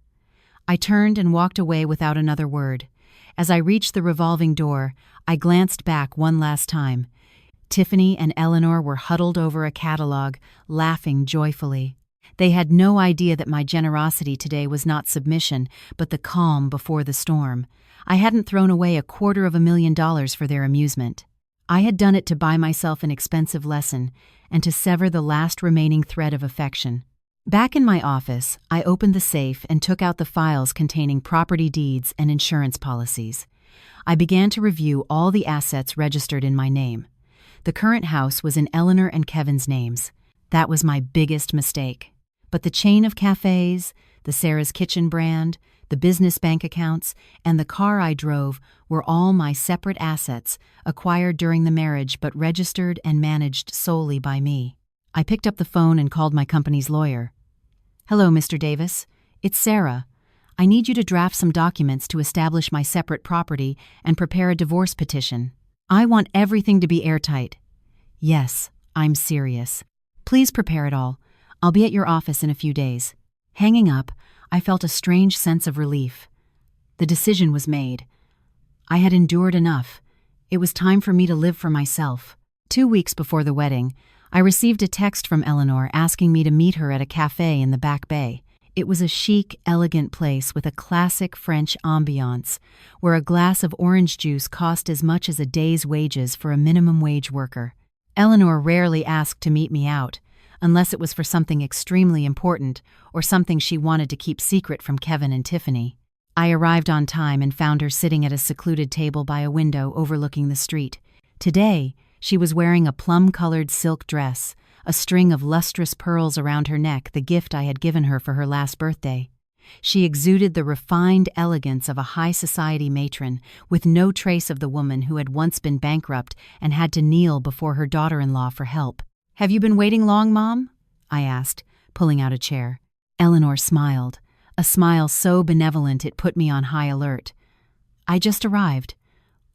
I turned and walked away without another word. As I reached the revolving door, I glanced back one last time. Tiffany and Eleanor were huddled over a catalog, laughing joyfully. They had no idea that my generosity today was not submission, but the calm before the storm. I hadn't thrown away $250,000 for their amusement. I had done it to buy myself an expensive lesson and to sever the last remaining thread of affection. Back in my office, I opened the safe and took out the files containing property deeds and insurance policies. I began to review all the assets registered in my name. The current house was in Eleanor and Kevin's names. That was my biggest mistake. But the chain of cafes, the Sarah's Kitchen brand, the business bank accounts, and the car I drove were all my separate assets, acquired during the marriage but registered and managed solely by me. I picked up the phone and called my company's lawyer. "Hello, Mr. Davis. It's Sarah. I need you to draft some documents to establish my separate property and prepare a divorce petition. I want everything to be airtight." "Yes, I'm serious. Please prepare it all. I'll be at your office in a few days." Hanging up, I felt a strange sense of relief. The decision was made. I had endured enough. It was time for me to live for myself. 2 weeks before the wedding, I received a text from Eleanor asking me to meet her at a cafe in the Back Bay. It was a chic, elegant place with a classic French ambiance, where a glass of orange juice cost as much as a day's wages for a minimum wage worker. Eleanor rarely asked to meet me out, unless it was for something extremely important or something she wanted to keep secret from Kevin and Tiffany. I arrived on time and found her sitting at a secluded table by a window overlooking the street. Today, she was wearing a plum-colored silk dress, a string of lustrous pearls around her neck, the gift I had given her for her last birthday. She exuded the refined elegance of a high society matron, with no trace of the woman who had once been bankrupt and had to kneel before her daughter-in-law for help. "Have you been waiting long, Mom?" I asked, pulling out a chair. Eleanor smiled, a smile so benevolent it put me on high alert. "I just arrived.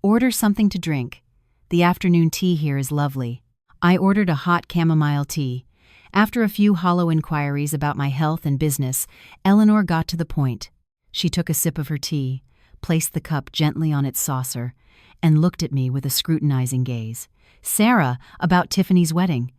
Order something to drink. The afternoon tea here is lovely." I ordered a hot chamomile tea. After a few hollow inquiries about my health and business, Eleanor got to the point. She took a sip of her tea, placed the cup gently on its saucer, and looked at me with a scrutinizing gaze. "Sarah, about Tiffany's wedding.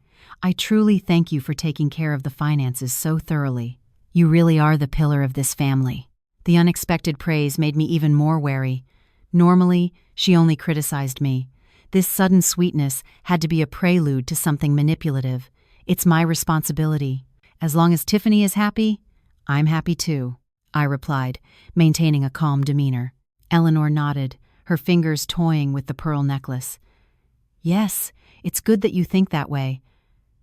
I truly thank you for taking care of the finances so thoroughly. You really are the pillar of this family." The unexpected praise made me even more wary. Normally, she only criticized me. This sudden sweetness had to be a prelude to something manipulative. It's my responsibility. As long as Tiffany is happy, I'm happy too, I replied, maintaining a calm demeanor. Eleanor nodded, her fingers toying with the pearl necklace. "Yes, it's good that you think that way.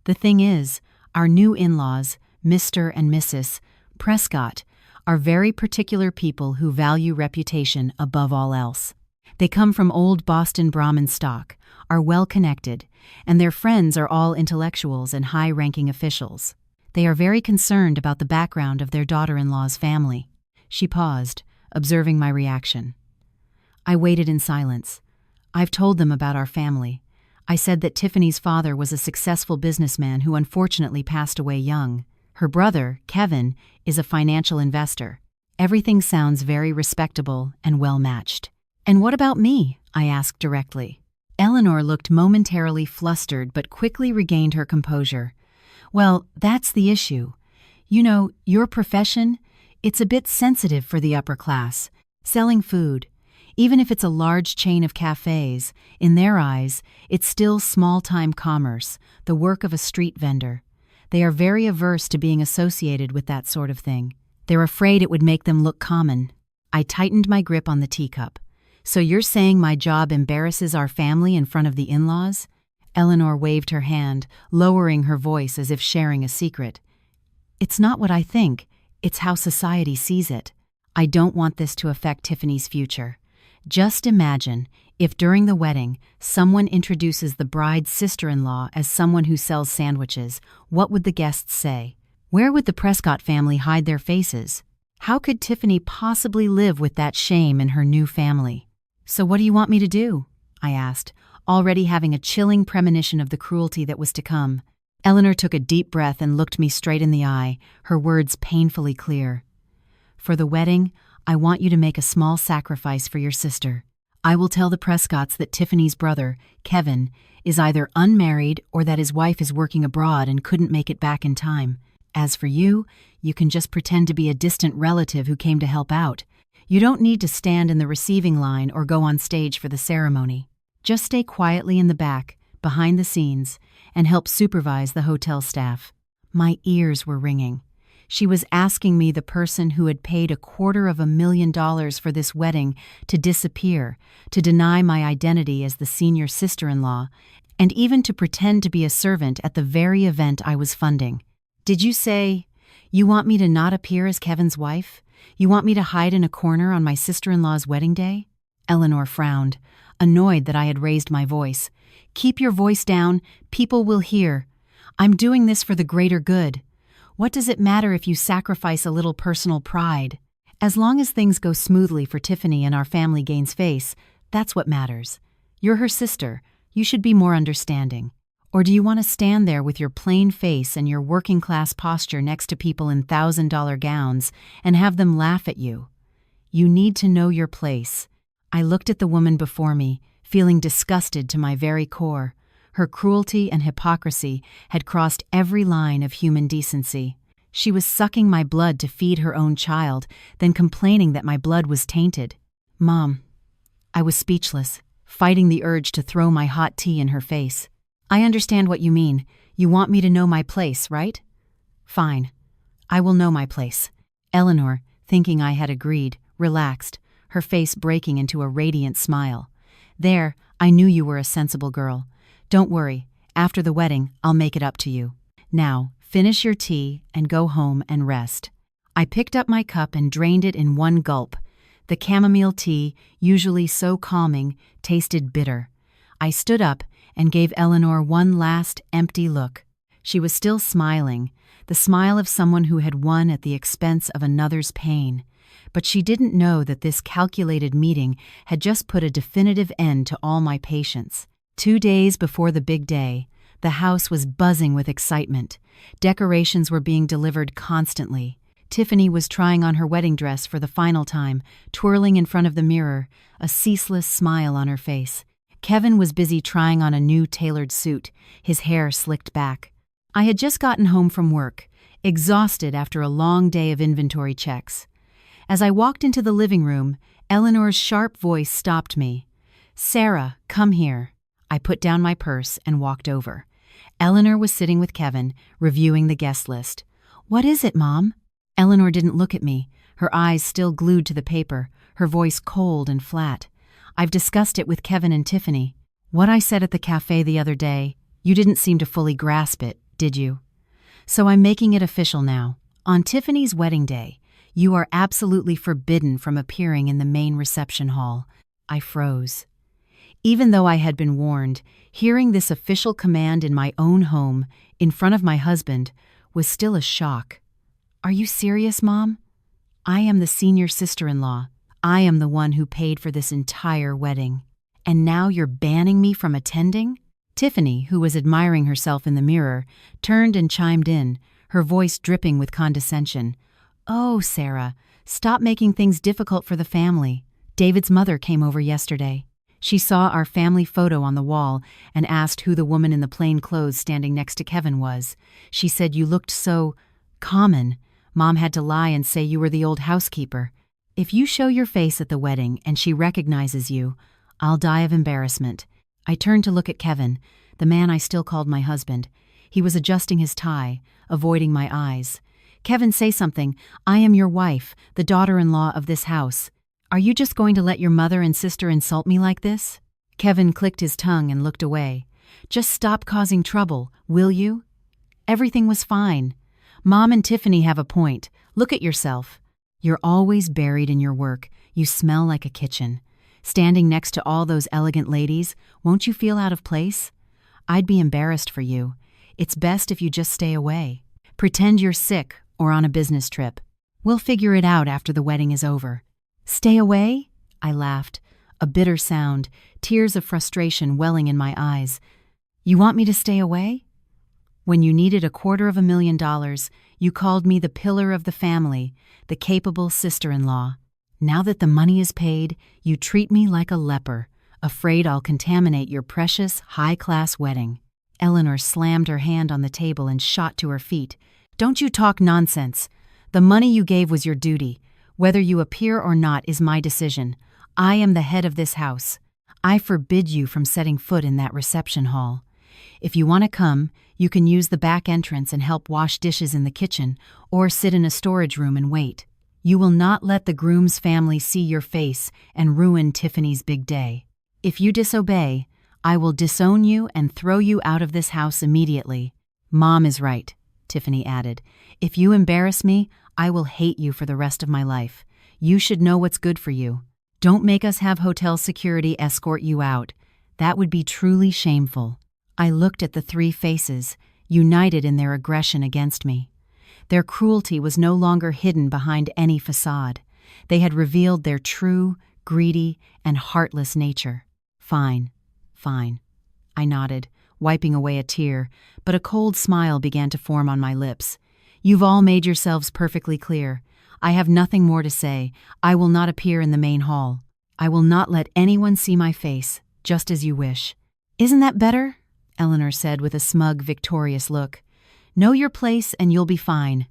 The thing is, our new in-laws, Mr. and Mrs. Prescott, are very particular people who value reputation above all else. They come from old Boston Brahmin stock, are well-connected, and their friends are all intellectuals and high-ranking officials. They are very concerned about the background of their daughter-in-law's family." She paused, observing my reaction. I waited in silence. "I've told them about our family. I said that Tiffany's father was a successful businessman who unfortunately passed away young. Her brother, Kevin, is a financial investor. Everything sounds very respectable and well-matched." "And what about me?" I asked directly. Eleanor looked momentarily flustered but quickly regained her composure. "Well, that's the issue. You know, your profession, it's a bit sensitive for the upper class. Selling food, even if it's a large chain of cafes, in their eyes, it's still small-time commerce, the work of a street vendor. They are very averse to being associated with that sort of thing. They're afraid it would make them look common." I tightened my grip on the teacup. "So you're saying my job embarrasses our family in front of the in-laws?" Eleanor waved her hand, lowering her voice as if sharing a secret. "It's not what I think, it's how society sees it. I don't want this to affect Tiffany's future. Just imagine if during the wedding someone introduces the bride's sister-in-law as someone who sells sandwiches. What would the guests say? Where would the Prescott family hide their faces? How could Tiffany possibly live with that shame in her new family?" "So what do you want me to do?" I asked, already having a chilling premonition of the cruelty that was to come. Eleanor took a deep breath and looked me straight in the eye, her words painfully clear. "For the wedding, I want you to make a small sacrifice for your sister. I will tell the Prescotts that Tiffany's brother, Kevin, is either unmarried or that his wife is working abroad and couldn't make it back in time. As for you, you can just pretend to be a distant relative who came to help out. You don't need to stand in the receiving line or go on stage for the ceremony. Just stay quietly in the back, behind the scenes, and help supervise the hotel staff." My ears were ringing. She was asking me, the person who had paid $250,000 for this wedding, to disappear, to deny my identity as the senior sister-in-law, and even to pretend to be a servant at the very event I was funding. "Did you say, you want me to not appear as Kevin's wife? You want me to hide in a corner on my sister-in-law's wedding day?" Eleanor frowned, annoyed that I had raised my voice. "Keep your voice down, people will hear. I'm doing this for the greater good. What does it matter if you sacrifice a little personal pride? As long as things go smoothly for Tiffany and our family gains face, that's what matters. You're her sister, you should be more understanding. Or do you want to stand there with your plain face and your working-class posture next to people in $1,000 gowns and have them laugh at you? You need to know your place." I looked at the woman before me, feeling disgusted to my very core. Her cruelty and hypocrisy had crossed every line of human decency. She was sucking my blood to feed her own child, then complaining that my blood was tainted. "Mom." I was speechless, fighting the urge to throw my hot tea in her face. "I understand what you mean. You want me to know my place, right? Fine. I will know my place." Eleanor, thinking I had agreed, relaxed, her face breaking into a radiant smile. "There, I knew you were a sensible girl. Don't worry, after the wedding, I'll make it up to you. Now, finish your tea and go home and rest." I picked up my cup and drained it in one gulp. The chamomile tea, usually so calming, tasted bitter. I stood up and gave Eleanor one last empty look. She was still smiling, the smile of someone who had won at the expense of another's pain. But she didn't know that this calculated meeting had just put a definitive end to all my patience. 2 days before the big day, the house was buzzing with excitement. Decorations were being delivered constantly. Tiffany was trying on her wedding dress for the final time, twirling in front of the mirror, a ceaseless smile on her face. Kevin was busy trying on a new tailored suit, his hair slicked back. I had just gotten home from work, exhausted after a long day of inventory checks. As I walked into the living room, Eleanor's sharp voice stopped me. "Sarah, come here." I put down my purse and walked over. Eleanor was sitting with Kevin, reviewing the guest list. "What is it, Mom?" Eleanor didn't look at me, her eyes still glued to the paper, her voice cold and flat. "I've discussed it with Kevin and Tiffany. What I said at the cafe the other day, you didn't seem to fully grasp it, did you? So I'm making it official now. On Tiffany's wedding day, you are absolutely forbidden from appearing in the main reception hall." I froze. Even though I had been warned, hearing this official command in my own home, in front of my husband, was still a shock. "Are you serious, Mom? I am the senior sister-in-law. I am the one who paid for this entire wedding. And now you're banning me from attending?" Tiffany, who was admiring herself in the mirror, turned and chimed in, her voice dripping with condescension. "Oh, Sarah, stop making things difficult for the family. David's mother came over yesterday. She saw our family photo on the wall and asked who the woman in the plain clothes standing next to Kevin was. She said you looked so common. Mom had to lie and say you were the old housekeeper. If you show your face at the wedding and she recognizes you, I'll die of embarrassment." I turned to look at Kevin, the man I still called my husband. He was adjusting his tie, avoiding my eyes. "Kevin, say something. I am your wife, the daughter-in-law of this house. Are you just going to let your mother and sister insult me like this?" Kevin clicked his tongue and looked away. "Just stop causing trouble, will you?" Everything was fine. "Mom and Tiffany have a point. Look at yourself. You're always buried in your work. You smell like a kitchen. Standing next to all those elegant ladies, won't you feel out of place? I'd be embarrassed for you. It's best if you just stay away. Pretend you're sick or on a business trip. We'll figure it out after the wedding is over." "Stay away?" I laughed, a bitter sound, tears of frustration welling in my eyes. "You want me to stay away? When you needed $250,000, you called me the pillar of the family, the capable sister-in-law. Now that the money is paid, you treat me like a leper, afraid I'll contaminate your precious, high-class wedding." Eleanor slammed her hand on the table and shot to her feet. "Don't you talk nonsense. The money you gave was your duty. Whether you appear or not is my decision. I am the head of this house. I forbid you from setting foot in that reception hall. If you want to come, you can use the back entrance and help wash dishes in the kitchen or sit in a storage room and wait. You will not let the groom's family see your face and ruin Tiffany's big day. If you disobey, I will disown you and throw you out of this house immediately." "Mom is right," Tiffany added. "If you embarrass me, I will hate you for the rest of my life. You should know what's good for you. Don't make us have hotel security escort you out. That would be truly shameful." I looked at the three faces, united in their aggression against me. Their cruelty was no longer hidden behind any facade. They had revealed their true, greedy, and heartless nature. "Fine, fine," I nodded, wiping away a tear, but a cold smile began to form on my lips. "You've all made yourselves perfectly clear. I have nothing more to say. I will not appear in the main hall. I will not let anyone see my face, just as you wish." "Isn't that better?" Eleanor said with a smug, victorious look. "Know your place and you'll be fine.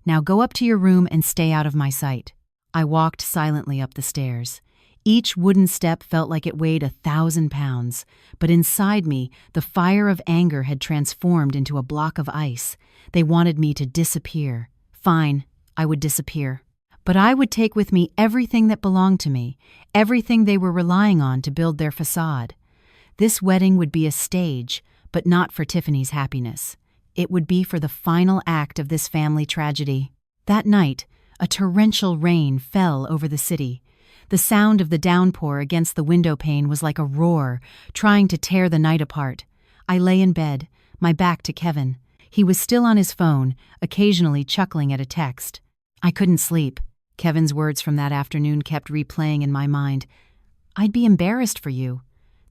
Now go up to your room and stay out of my sight." I walked silently up the stairs. Each wooden step felt like it weighed 1,000 pounds, but inside me, the fire of anger had transformed into a block of ice. They wanted me to disappear. Fine, I would disappear. But I would take with me everything that belonged to me, everything they were relying on to build their facade. This wedding would be a stage, but not for Tiffany's happiness. It would be for the final act of this family tragedy. That night, a torrential rain fell over the city. The sound of the downpour against the window pane was like a roar, trying to tear the night apart. I lay in bed, my back to Kevin. He was still on his phone, occasionally chuckling at a text. I couldn't sleep. Kevin's words from that afternoon kept replaying in my mind. "I'd be embarrassed for you."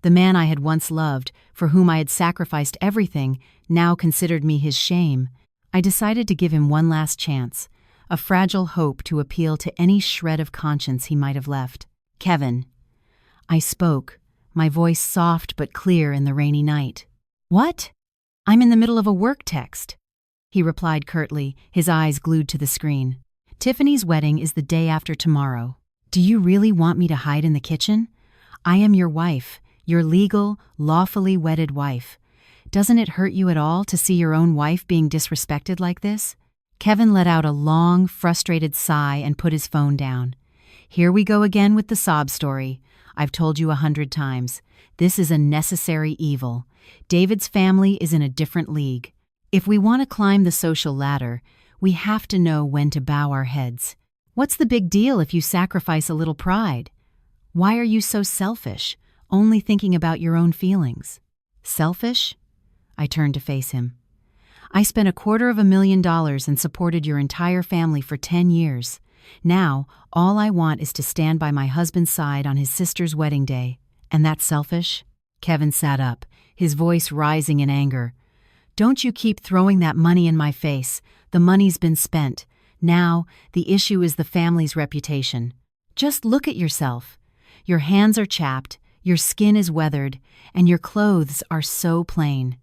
The man I had once loved, for whom I had sacrificed everything, now considered me his shame. I decided to give him one last chance. a fragile hope to appeal to any shred of conscience he might have left. "Kevin." I spoke, my voice soft but clear in the rainy night. "What?" "I'm in the middle of a work text," he replied curtly, his eyes glued to the screen. "Tiffany's wedding is the day after tomorrow. Do you really want me to hide in the kitchen? I am your wife, your legal, lawfully wedded wife. Doesn't it hurt you at all to see your own wife being disrespected like this?" Kevin let out a long, frustrated sigh and put his phone down. "Here we go again with the sob story. I've told you 100 times. This is a necessary evil. David's family is in a different league. If we want to climb the social ladder, we have to know when to bow our heads. What's the big deal if you sacrifice a little pride? Why are you so selfish, only thinking about your own feelings?" "Selfish?" I turned to face him. "I spent $250,000 and supported your entire family for 10 years. Now, all I want is to stand by my husband's side on his sister's wedding day. And that's selfish?" Kevin sat up, his voice rising in anger. "Don't you keep throwing that money in my face. The money's been spent. Now, the issue is the family's reputation. Just look at yourself. Your hands are chapped, your skin is weathered, and your clothes are so plain.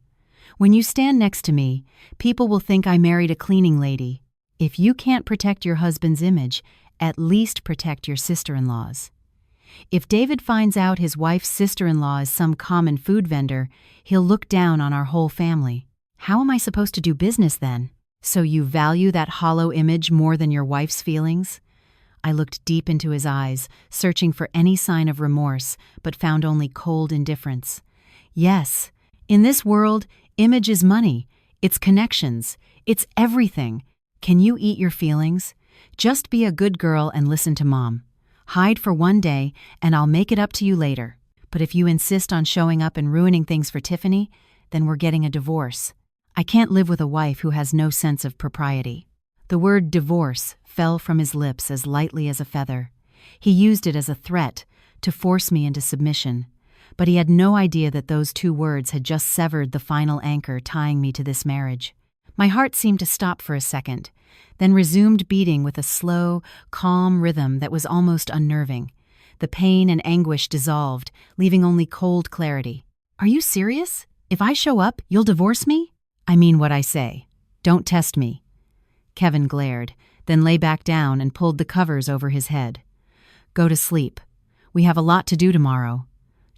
When you stand next to me, people will think I married a cleaning lady. If you can't protect your husband's image, at least protect your sister-in-law's. If David finds out his wife's sister-in-law is some common food vendor, he'll look down on our whole family. How am I supposed to do business then? So you value that hollow image more than your wife's feelings?" I looked deep into his eyes, searching for any sign of remorse, but found only cold indifference. "Yes, in this world, image is money. It's connections. It's everything. Can you eat your feelings? Just be a good girl and listen to Mom. Hide for one day, and I'll make it up to you later. But if you insist on showing up and ruining things for Tiffany, then we're getting a divorce. I can't live with a wife who has no sense of propriety." The word divorce fell from his lips as lightly as a feather. He used it as a threat to force me into submission, but he had no idea that those 2 words had just severed the final anchor tying me to this marriage. My heart seemed to stop for a second, then resumed beating with a slow, calm rhythm that was almost unnerving. The pain and anguish dissolved, leaving only cold clarity. "Are you serious? If I show up, you'll divorce me?" "I mean what I say. Don't test me." Kevin glared, then lay back down and pulled the covers over his head. "Go to sleep. We have a lot to do tomorrow.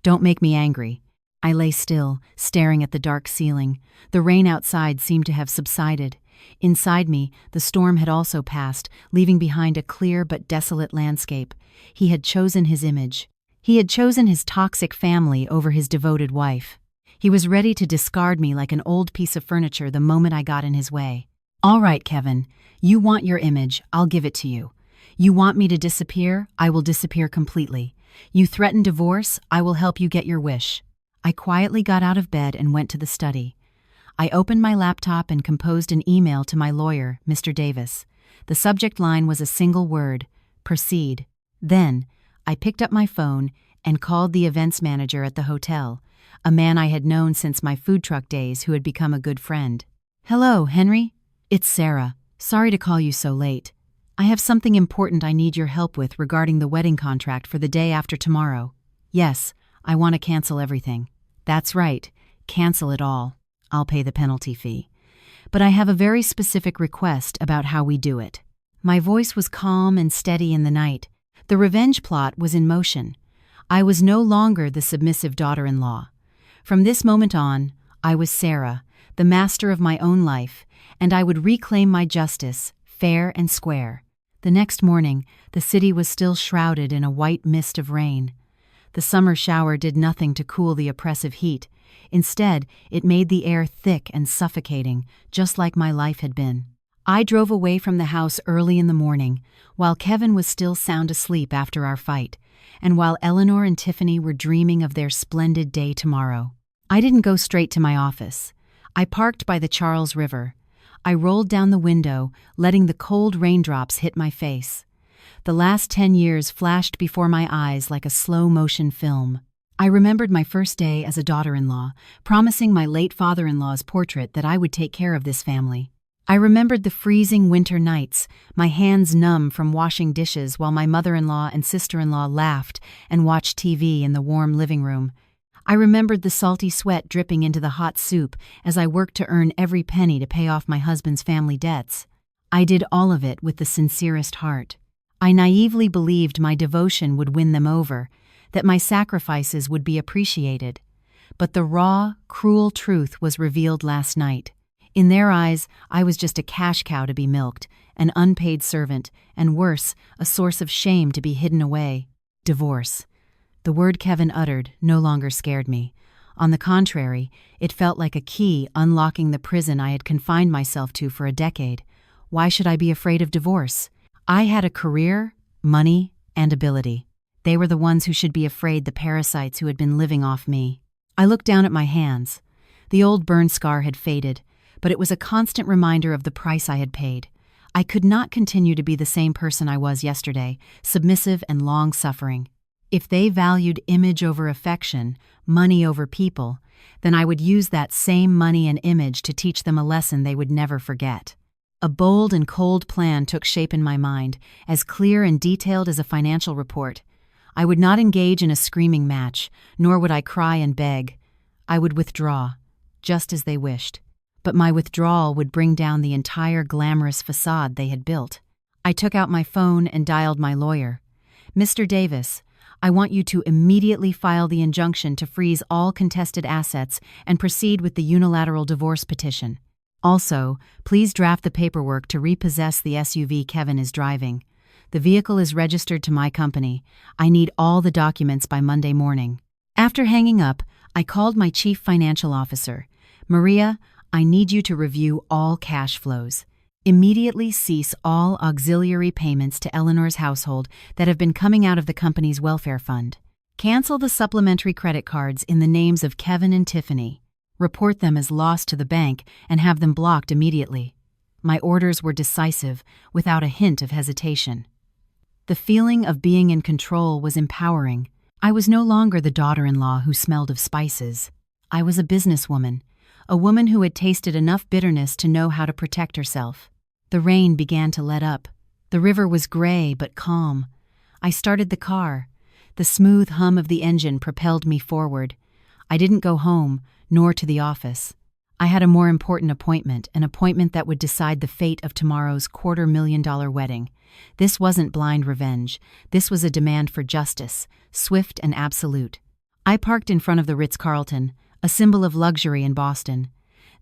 Don't make me angry." I lay still, staring at the dark ceiling. The rain outside seemed to have subsided. Inside me, the storm had also passed, leaving behind a clear but desolate landscape. He had chosen his image. He had chosen his toxic family over his devoted wife. He was ready to discard me like an old piece of furniture the moment I got in his way. "All right, Kevin. You want your image, I'll give it to you. You want me to disappear, I will disappear completely. You threaten divorce, I will help you get your wish." I quietly got out of bed and went to the study. I opened my laptop and composed an email to my lawyer, Mr. Davis. The subject line was a single word: proceed. Then, I picked up my phone and called the events manager at the hotel, a man I had known since my food truck days who had become a good friend. "Hello, Henry. It's Sarah. Sorry to call you so late. I have something important I need your help with regarding the wedding contract for the day after tomorrow. Yes, I want to cancel everything." "That's right. Cancel it all. I'll pay the penalty fee. But I have a very specific request about how we do it." My voice was calm and steady in the night. The revenge plot was in motion. I was no longer the submissive daughter-in-law. From this moment on, I was Sarah, the master of my own life, and I would reclaim my justice, fair and square. The next morning, the city was still shrouded in a white mist of rain. The summer shower did nothing to cool the oppressive heat. Instead, it made the air thick and suffocating, just like my life had been. I drove away from the house early in the morning, while Kevin was still sound asleep after our fight, and while Eleanor and Tiffany were dreaming of their splendid day tomorrow. I didn't go straight to my office. I parked by the Charles River. I rolled down the window, letting the cold raindrops hit my face. The last 10 years flashed before my eyes like a slow-motion film. I remembered my first day as a daughter-in-law, promising my late father-in-law's portrait that I would take care of this family. I remembered the freezing winter nights, my hands numb from washing dishes while my mother-in-law and sister-in-law laughed and watched TV in the warm living room. I remembered the salty sweat dripping into the hot soup as I worked to earn every penny to pay off my husband's family debts. I did all of it with the sincerest heart. I naively believed my devotion would win them over, that my sacrifices would be appreciated. But the raw, cruel truth was revealed last night. In their eyes, I was just a cash cow to be milked, an unpaid servant, and worse, a source of shame to be hidden away. Divorce. The word Kevin uttered no longer scared me. On the contrary, it felt like a key unlocking the prison I had confined myself to for a decade. Why should I be afraid of divorce? I had a career, money, and ability. They were the ones who should be afraid, the parasites who had been living off me. I looked down at my hands. The old burn scar had faded, but it was a constant reminder of the price I had paid. I could not continue to be the same person I was yesterday, submissive and long-suffering. If they valued image over affection, money over people, then I would use that same money and image to teach them a lesson they would never forget. A bold and cold plan took shape in my mind, as clear and detailed as a financial report. I would not engage in a screaming match, nor would I cry and beg. I would withdraw, just as they wished. But my withdrawal would bring down the entire glamorous facade they had built. I took out my phone and dialed my lawyer. "Mr. Davis, I want you to immediately file the injunction to freeze all contested assets and proceed with the unilateral divorce petition. Also, please draft the paperwork to repossess the SUV Kevin is driving. The vehicle is registered to my company. I need all the documents by Monday morning." After hanging up, I called my chief financial officer. "Maria, I need you to review all cash flows. Immediately cease all auxiliary payments to Eleanor's household that have been coming out of the company's welfare fund. Cancel the supplementary credit cards in the names of Kevin and Tiffany. Report them as lost to the bank and have them blocked immediately." My orders were decisive, without a hint of hesitation. The feeling of being in control was empowering. I was no longer the daughter-in-law who smelled of spices. I was a businesswoman, a woman who had tasted enough bitterness to know how to protect herself. The rain began to let up. The river was gray but calm. I started the car. The smooth hum of the engine propelled me forward. I didn't go home, nor to the office. I had a more important appointment, an appointment that would decide the fate of tomorrow's $250,000 wedding. This wasn't blind revenge. This was a demand for justice, swift and absolute. I parked in front of the Ritz-Carlton, a symbol of luxury in Boston.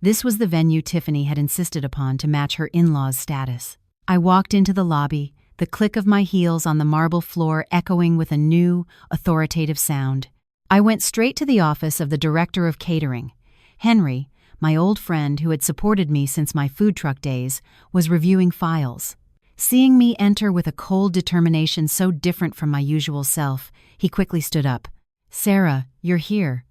This was the venue Tiffany had insisted upon to match her in-laws' status. I walked into the lobby, the click of my heels on the marble floor echoing with a new, authoritative sound. I went straight to the office of the director of catering. Henry, my old friend who had supported me since my food truck days, was reviewing files. Seeing me enter with a cold determination so different from my usual self, he quickly stood up. "Sarah, you're here.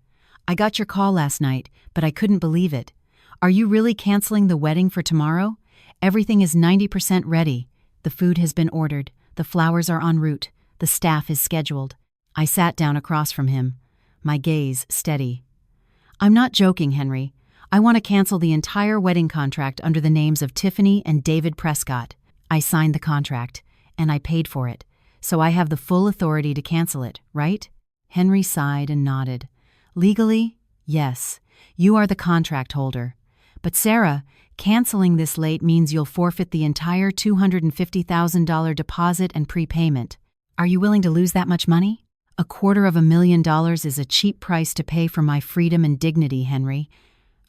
I got your call last night, but I couldn't believe it. Are you really canceling the wedding for tomorrow? Everything is 90% ready. The food has been ordered. The flowers are en route. The staff is scheduled." I sat down across from him, my gaze steady. "I'm not joking, Henry. I want to cancel the entire wedding contract under the names of Tiffany and David Prescott. I signed the contract, and I paid for it, so I have the full authority to cancel it, right?" Henry sighed and nodded. "Legally, yes, you are the contract holder. But Sarah, canceling this late means you'll forfeit the entire $250,000 deposit and prepayment. Are you willing to lose that much money?" $250,000 is a cheap price to pay for my freedom and dignity, Henry,"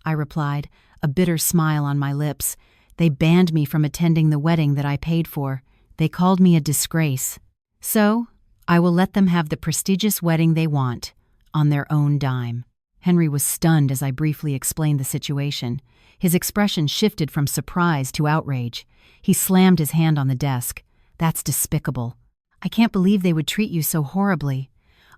I replied, a bitter smile on my lips. "They banned me from attending the wedding that I paid for. They called me a disgrace. So, I will let them have the prestigious wedding they want, on their own dime." Henry was stunned as I briefly explained the situation. His expression shifted from surprise to outrage. He slammed his hand on the desk. "That's despicable. I can't believe they would treat you so horribly."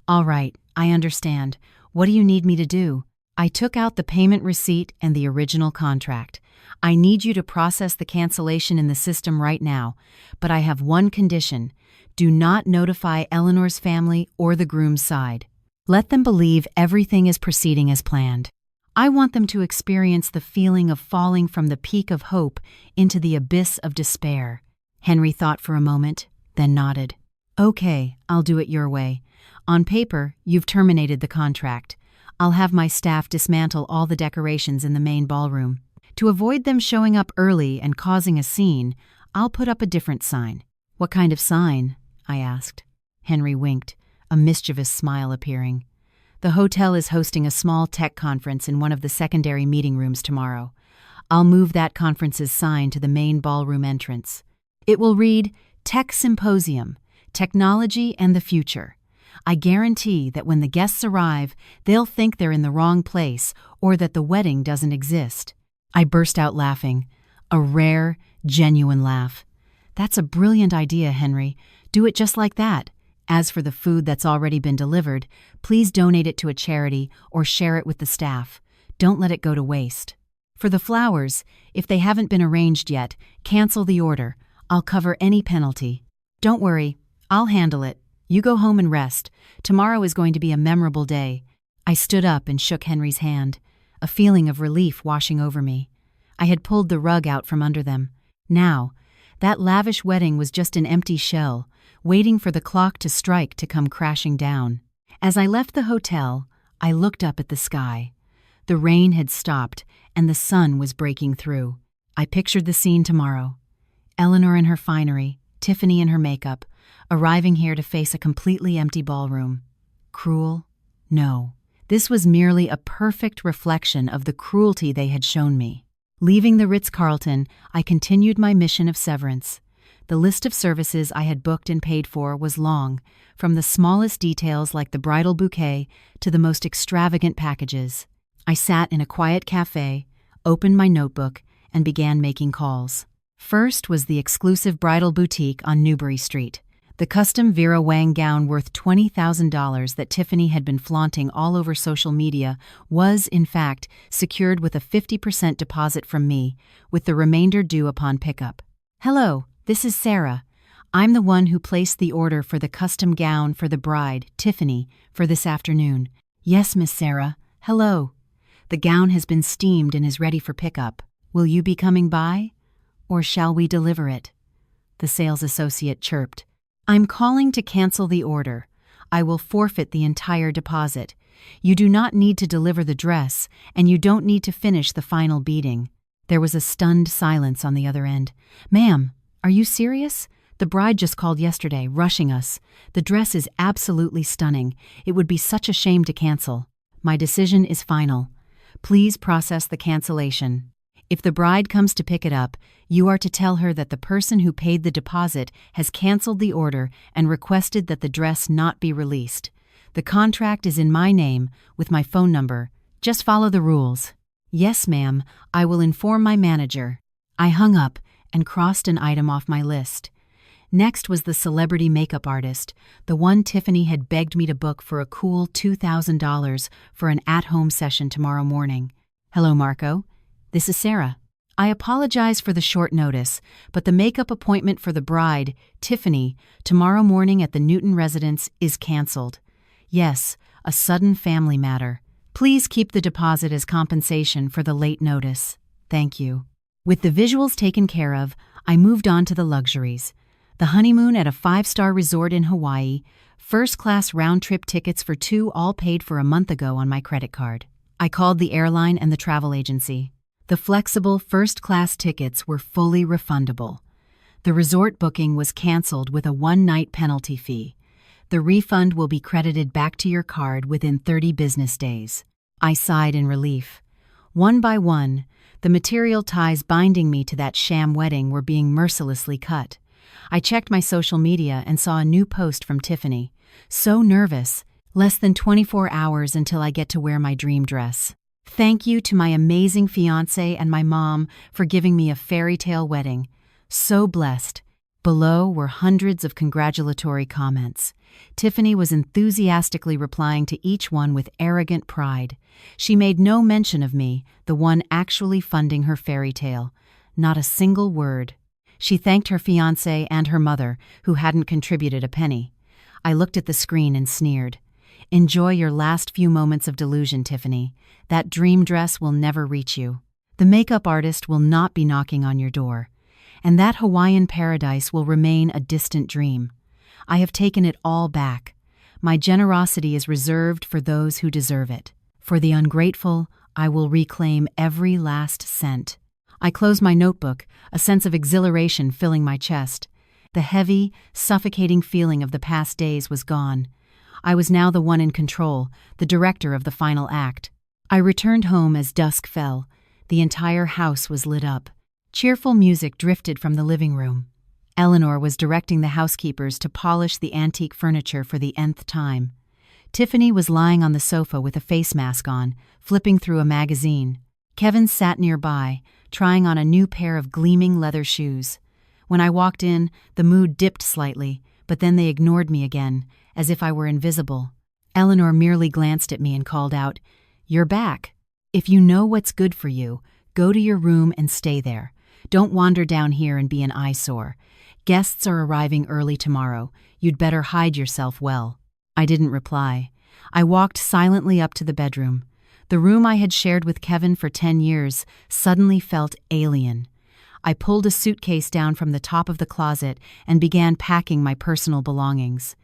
"All right, I understand. What do you need me to do?" I took out the payment receipt and the original contract. "I need you to process the cancellation in the system right now, but I have one condition. Do not notify Eleanor's family or the groom's side. Let them believe everything is proceeding as planned." I want them to experience the feeling of falling from the peak of hope into the abyss of despair." Henry thought for a moment, then nodded. "Okay, I'll do it your way. On paper, you've terminated the contract. I'll have my staff dismantle all the decorations in the main ballroom. To avoid them showing up early and causing a scene, I'll put up a different sign." "What kind of sign?" I asked. Henry winked, a mischievous smile appearing. "The hotel is hosting a small tech conference in one of the secondary meeting rooms tomorrow. I'll move that conference's sign to the main ballroom entrance. It will read, 'Tech Symposium, Technology and the Future.' I guarantee that when the guests arrive, they'll think they're in the wrong place or that the wedding doesn't exist." I burst out laughing, a rare, genuine laugh. "That's a brilliant idea, Henry. Do it just like that. As for the food that's already been delivered, please donate it to a charity or share it with the staff. Don't let it go to waste. For the flowers, if they haven't been arranged yet, cancel the order. I'll cover any penalty." "Don't worry, I'll handle it. You go home and rest. Tomorrow is going to be a memorable day." I stood up and shook Henry's hand, a feeling of relief washing over me. I had pulled the rug out from under them. Now, that lavish wedding was just an empty shell, waiting for the clock to strike to come crashing down. As I left the hotel, I looked up at the sky. The rain had stopped, and the sun was breaking through. I pictured the scene tomorrow. Eleanor in her finery, Tiffany in her makeup, arriving here to face a completely empty ballroom. Cruel? No. This was merely a perfect reflection of the cruelty they had shown me. Leaving the Ritz-Carlton, I continued my mission of severance. The list of services I had booked and paid for was long, from the smallest details like the bridal bouquet to the most extravagant packages. I sat in a quiet cafe, opened my notebook, and began making calls. First was the exclusive bridal boutique on Newbury Street. The custom Vera Wang gown worth $20,000 that Tiffany had been flaunting all over social media was, in fact, secured with a 50% deposit from me, with the remainder due upon pickup. "Hello, this is Sarah. I'm the one who placed the order for the custom gown for the bride, Tiffany, for this afternoon." "Yes, Miss Sarah. Hello. The gown has been steamed and is ready for pickup. Will you be coming by? Or shall we deliver it?" The sales associate chirped. "I'm calling to cancel the order. I will forfeit the entire deposit. You do not need to deliver the dress, and you don't need to finish the final beading." There was a stunned silence on the other end. "Ma'am, are you serious? The bride just called yesterday, rushing us. The dress is absolutely stunning. It would be such a shame to cancel. My decision is final. Please process the cancellation. If the bride comes to pick it up, you are to tell her that the person who paid the deposit has canceled the order and requested that the dress not be released. The contract is in my name, with my phone number. Just follow the rules." "Yes, ma'am, I will inform my manager." I hung up and crossed an item off my list. Next was the celebrity makeup artist, the one Tiffany had begged me to book for a cool $2,000 for an at-home session tomorrow morning. "Hello, Marco. This is Sarah. I apologize for the short notice, but the makeup appointment for the bride, Tiffany, tomorrow morning at the Newton residence is canceled. Yes, a sudden family matter. Please keep the deposit as compensation for the late notice. Thank you." With the visuals taken care of, I moved on to the luxuries. The honeymoon at a 5-star resort in Hawaii, first-class round-trip tickets for 2 all paid for a month ago on my credit card. I called the airline and the travel agency. The flexible first-class tickets were fully refundable. The resort booking was canceled with a 1-night penalty fee. The refund will be credited back to your card within 30 business days. I sighed in relief. One by one, the material ties binding me to that sham wedding were being mercilessly cut. I checked my social media and saw a new post from Tiffany. "So nervous. Less than 24 hours until I get to wear my dream dress. Thank you to my amazing fiancé and my mom for giving me a fairy tale wedding. So blessed." Below were hundreds of congratulatory comments. Tiffany was enthusiastically replying to each one with arrogant pride. She made no mention of me, the one actually funding her fairy tale. Not a single word. She thanked her fiancé and her mother, who hadn't contributed a penny. I looked at the screen and sneered. Enjoy your last few moments of delusion, Tiffany. That dream dress will never reach you. The makeup artist will not be knocking on your door. And that Hawaiian paradise will remain a distant dream. I have taken it all back. My generosity is reserved for those who deserve it. For the ungrateful, I will reclaim every last cent. I close my notebook, a sense of exhilaration filling my chest. The heavy, suffocating feeling of the past days was gone. I was now the one in control, the director of the final act. I returned home as dusk fell. The entire house was lit up. Cheerful music drifted from the living room. Eleanor was directing the housekeepers to polish the antique furniture for the nth time. Tiffany was lying on the sofa with a face mask on, flipping through a magazine. Kevin sat nearby, trying on a new pair of gleaming leather shoes. When I walked in, the mood dipped slightly, but then they ignored me again, as if I were invisible. Eleanor merely glanced at me and called out, "You're back. If you know what's good for you, go to your room and stay there. Don't wander down here and be an eyesore. Guests are arriving early tomorrow. You'd better hide yourself well." I didn't reply. I walked silently up to the bedroom. The room I had shared with Kevin for 10 years suddenly felt alien. I pulled a suitcase down from the top of the closet and began packing my personal belongings.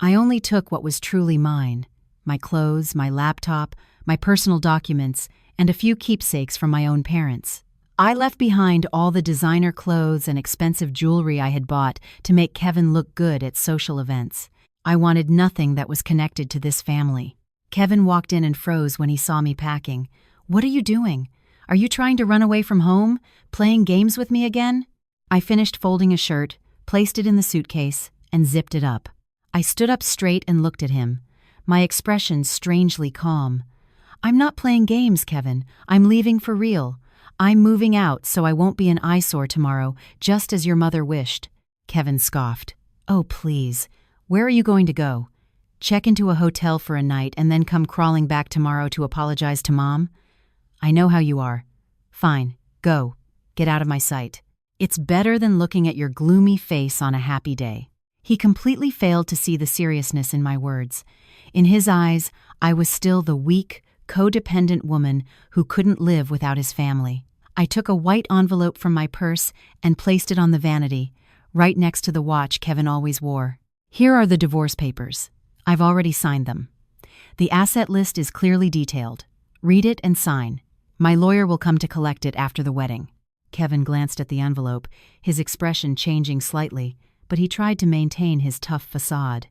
I only took what was truly mine: my clothes, my laptop, my personal documents, and a few keepsakes from my own parents. I left behind all the designer clothes and expensive jewelry I had bought to make Kevin look good at social events. I wanted nothing that was connected to this family. Kevin walked in and froze when he saw me packing. "What are you doing? Are you trying to run away from home? Playing games with me again?" I finished folding a shirt, placed it in the suitcase, and zipped it up. I stood up straight and looked at him, my expression strangely calm. "I'm not playing games, Kevin. I'm leaving for real. I'm moving out so I won't be an eyesore tomorrow, just as your mother wished." Kevin scoffed. "Oh, please. Where are you going to go? Check into a hotel for a night and then come crawling back tomorrow to apologize to Mom? I know how you are. Fine, go. Get out of my sight. It's better than looking at your gloomy face on a happy day." He completely failed to see the seriousness in my words. In his eyes, I was still the weak, codependent woman who couldn't live without his family. I took a white envelope from my purse and placed it on the vanity, right next to the watch Kevin always wore. "Here are the divorce papers. I've already signed them. The asset list is clearly detailed. Read it and sign. My lawyer will come to collect it after the wedding." Kevin glanced at the envelope, his expression changing slightly, but he tried to maintain his tough facade.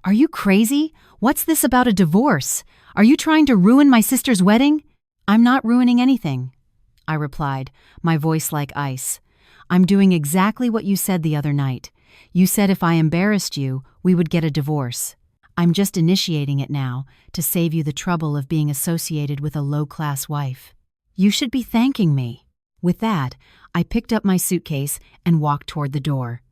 "Are you crazy? What's this about a divorce? Are you trying to ruin my sister's wedding?" "I'm not ruining anything," I replied, my voice like ice. "I'm doing exactly what you said the other night. You said if I embarrassed you, we would get a divorce. I'm just initiating it now to save you the trouble of being associated with a low-class wife. You should be thanking me." With that, I picked up my suitcase and walked toward the door.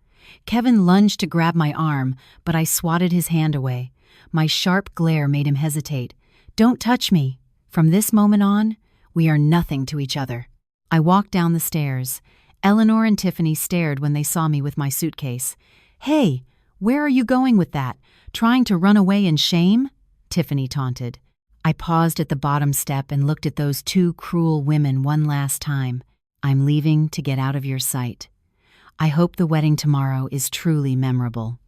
Kevin lunged to grab my arm, but I swatted his hand away. My sharp glare made him hesitate. "Don't touch me. From this moment on, we are nothing to each other." I walked down the stairs. Eleanor and Tiffany stared when they saw me with my suitcase. "Hey, where are you going with that? Trying to run away in shame?" Tiffany taunted. I paused at the bottom step and looked at those two cruel women one last time. "I'm leaving to get out of your sight. I hope the wedding tomorrow is truly memorable.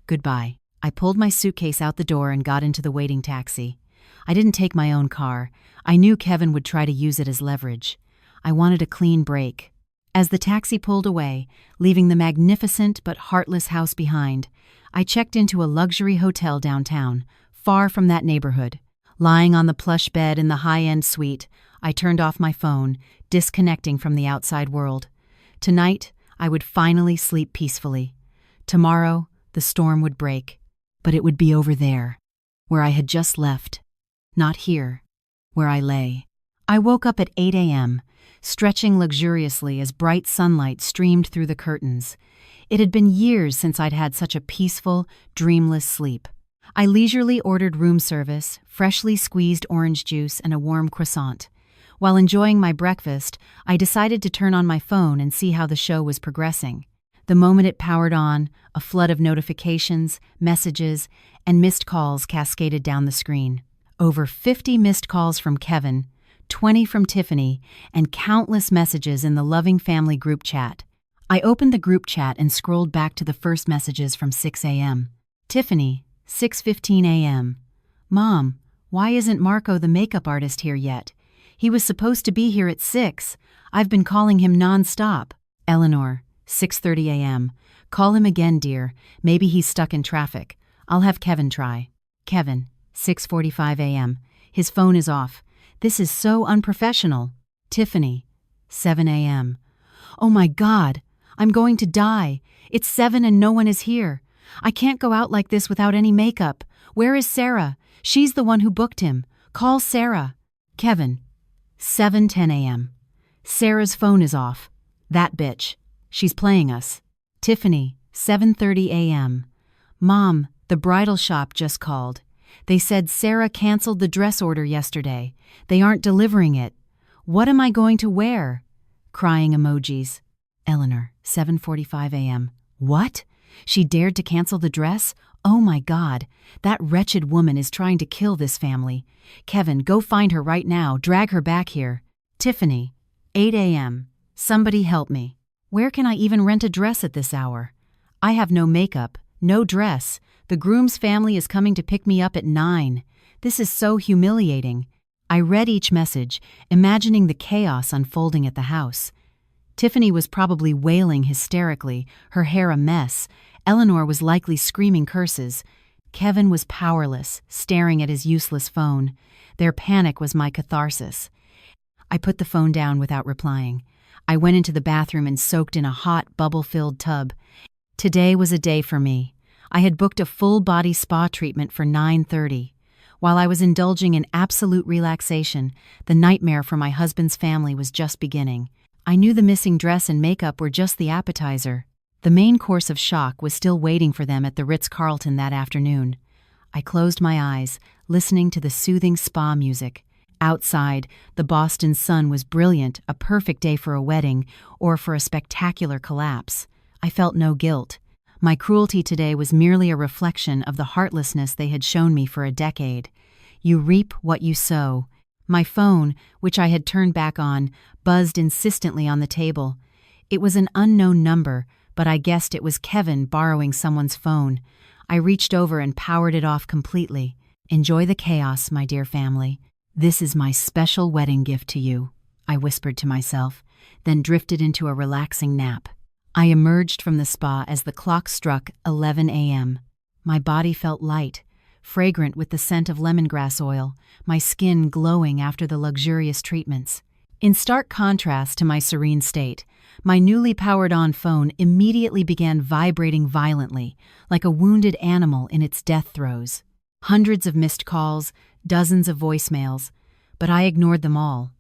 Goodbye." I pulled my suitcase out the door and got into the waiting taxi. I didn't take my own car. I knew Kevin would try to use it as leverage. I wanted a clean break. As the taxi pulled away, leaving the magnificent but heartless house behind, I checked into a luxury hotel downtown, far from that neighborhood. Lying on the plush bed in the high-end suite, I turned off my phone, disconnecting from the outside world. Tonight, I would finally sleep peacefully. Tomorrow, the storm would break, but it would be over there, where I had just left, not here, where I lay. I woke up at 8 a.m., stretching luxuriously as bright sunlight streamed through the curtains. It had been years since I'd had such a peaceful, dreamless sleep. I leisurely ordered room service, freshly squeezed orange juice, and a warm croissant. While enjoying my breakfast, I decided to turn on my phone and see how the show was progressing. The moment it powered on, a flood of notifications, messages, and missed calls cascaded down the screen. Over 50 missed calls from Kevin, 20 from Tiffany, and countless messages in the Loving Family group chat. I opened the group chat and scrolled back to the first messages from 6 a.m. Tiffany, 6:15 a.m. Mom, why isn't Marco the makeup artist here yet? He was supposed to be here at 6. I've been calling him non-stop. Eleanor, 6:30 a.m. Call him again, dear. Maybe he's stuck in traffic. I'll have Kevin try. Kevin, 6:45 a.m. His phone is off. This is so unprofessional. Tiffany, 7 a.m. Oh my God, I'm going to die. It's 7 and no one is here. I can't go out like this without any makeup. Where is Sarah? She's the one who booked him. Call Sarah. Kevin, 7:10 a.m. Sarah's phone is off. That bitch. She's playing us. Tiffany, 7:30 a.m. Mom, the bridal shop just called. They said Sarah canceled the dress order yesterday. They aren't delivering it. What am I going to wear? Crying emojis. Eleanor, 7:45 a.m. What? She dared to cancel the dress? Oh my God, that wretched woman is trying to kill this family. Kevin, go find her right now. Drag her back here. Tiffany, 8 a.m. Somebody help me. Where can I even rent a dress at this hour? I have no makeup, no dress. The groom's family is coming to pick me up at 9. This is so humiliating. I read each message, imagining the chaos unfolding at the house. Tiffany was probably wailing hysterically, her hair a mess. Eleanor was likely screaming curses. Kevin was powerless, staring at his useless phone. Their panic was my catharsis. I put the phone down without replying. I went into the bathroom and soaked in a hot, bubble-filled tub. Today was a day for me. I had booked a full-body spa treatment for 9:30. While I was indulging in absolute relaxation, the nightmare for my husband's family was just beginning. I knew the missing dress and makeup were just the appetizer. The main course of shock was still waiting for them at the Ritz-Carlton that afternoon. I closed my eyes, listening to the soothing spa music. Outside, the Boston sun was brilliant, a perfect day for a wedding or for a spectacular collapse. I felt no guilt. My cruelty today was merely a reflection of the heartlessness they had shown me for a decade. You reap what you sow. My phone, which I had turned back on, buzzed insistently on the table. It was an unknown number, but I guessed it was Kevin borrowing someone's phone. I reached over and powered it off completely. Enjoy the chaos, my dear family. This is my special wedding gift to you, I whispered to myself, then drifted into a relaxing nap. I emerged from the spa as the clock struck 11 a.m. My body felt light, fragrant with the scent of lemongrass oil, my skin glowing after the luxurious treatments. In stark contrast to my serene state, my newly powered-on phone immediately began vibrating violently, like a wounded animal in its death throes. Hundreds of missed calls, dozens of voicemails, but I ignored them all.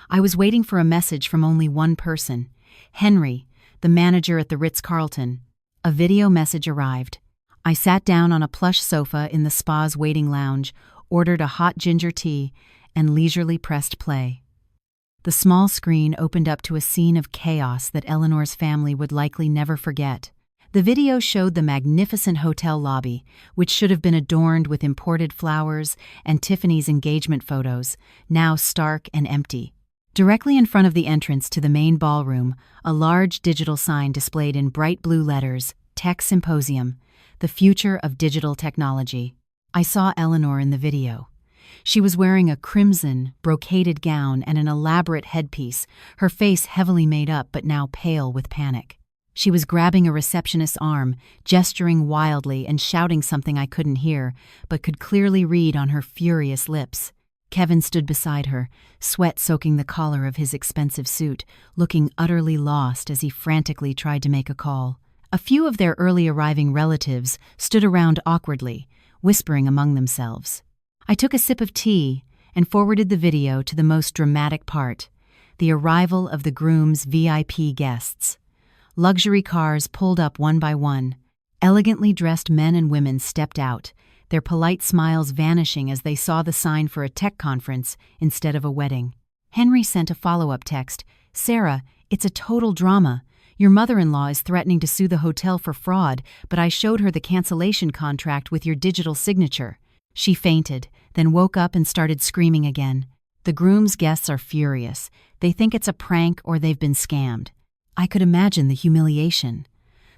I was waiting for a message from only one person, Henry, the manager at the Ritz-Carlton. A video message arrived. I sat down on a plush sofa in the spa's waiting lounge, ordered a hot ginger tea, and leisurely pressed play. The small screen opened up to a scene of chaos that Eleanor's family would likely never forget. The video showed the magnificent hotel lobby, which should have been adorned with imported flowers and Tiffany's engagement photos, now stark and empty. Directly in front of the entrance to the main ballroom, a large digital sign displayed in bright blue letters, Tech Symposium, the future of digital technology. I saw Eleanor in the video. She was wearing a crimson, brocaded gown and an elaborate headpiece, her face heavily made up but now pale with panic. She was grabbing a receptionist's arm, gesturing wildly and shouting something I couldn't hear, but could clearly read on her furious lips. Kevin stood beside her, sweat soaking the collar of his expensive suit, looking utterly lost as he frantically tried to make a call. A few of their early arriving relatives stood around awkwardly, whispering among themselves. I took a sip of tea and forwarded the video to the most dramatic part, the arrival of the groom's VIP guests. Luxury cars pulled up one by one. Elegantly dressed men and women stepped out, their polite smiles vanishing as they saw the sign for a tech conference instead of a wedding. Henry sent a follow-up text, "Sarah, it's a total drama. Your mother-in-law is threatening to sue the hotel for fraud, but I showed her the cancellation contract with your digital signature. She fainted, then woke up and started screaming again. The groom's guests are furious. They think it's a prank or they've been scammed. I could imagine the humiliation.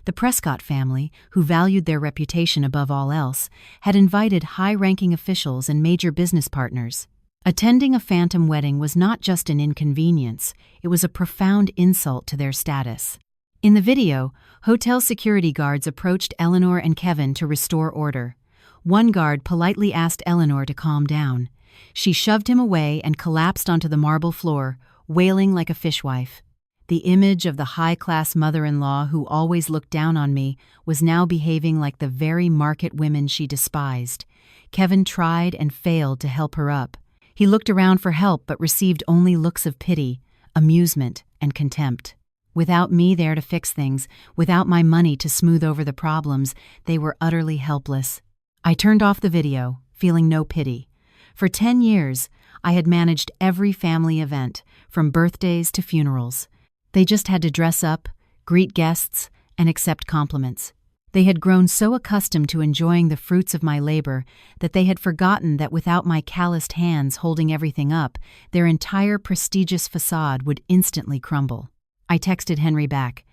The Prescott family, who valued their reputation above all else, had invited high-ranking officials and major business partners. Attending a phantom wedding was not just an inconvenience, it was a profound insult to their status. In the video, hotel security guards approached Eleanor and Kevin to restore order. One guard politely asked Eleanor to calm down. She shoved him away and collapsed onto the marble floor, wailing like a fishwife. The image of the high-class mother-in-law who always looked down on me was now behaving like the very market women she despised. Kevin tried and failed to help her up. He looked around for help but received only looks of pity, amusement, and contempt. Without me there to fix things, without my money to smooth over the problems, they were utterly helpless. I turned off the video, feeling no pity. For 10 years, I had managed every family event, from birthdays to funerals. They just had to dress up, greet guests, and accept compliments. They had grown so accustomed to enjoying the fruits of my labor that they had forgotten that without my calloused hands holding everything up, their entire prestigious facade would instantly crumble. I texted Henry back.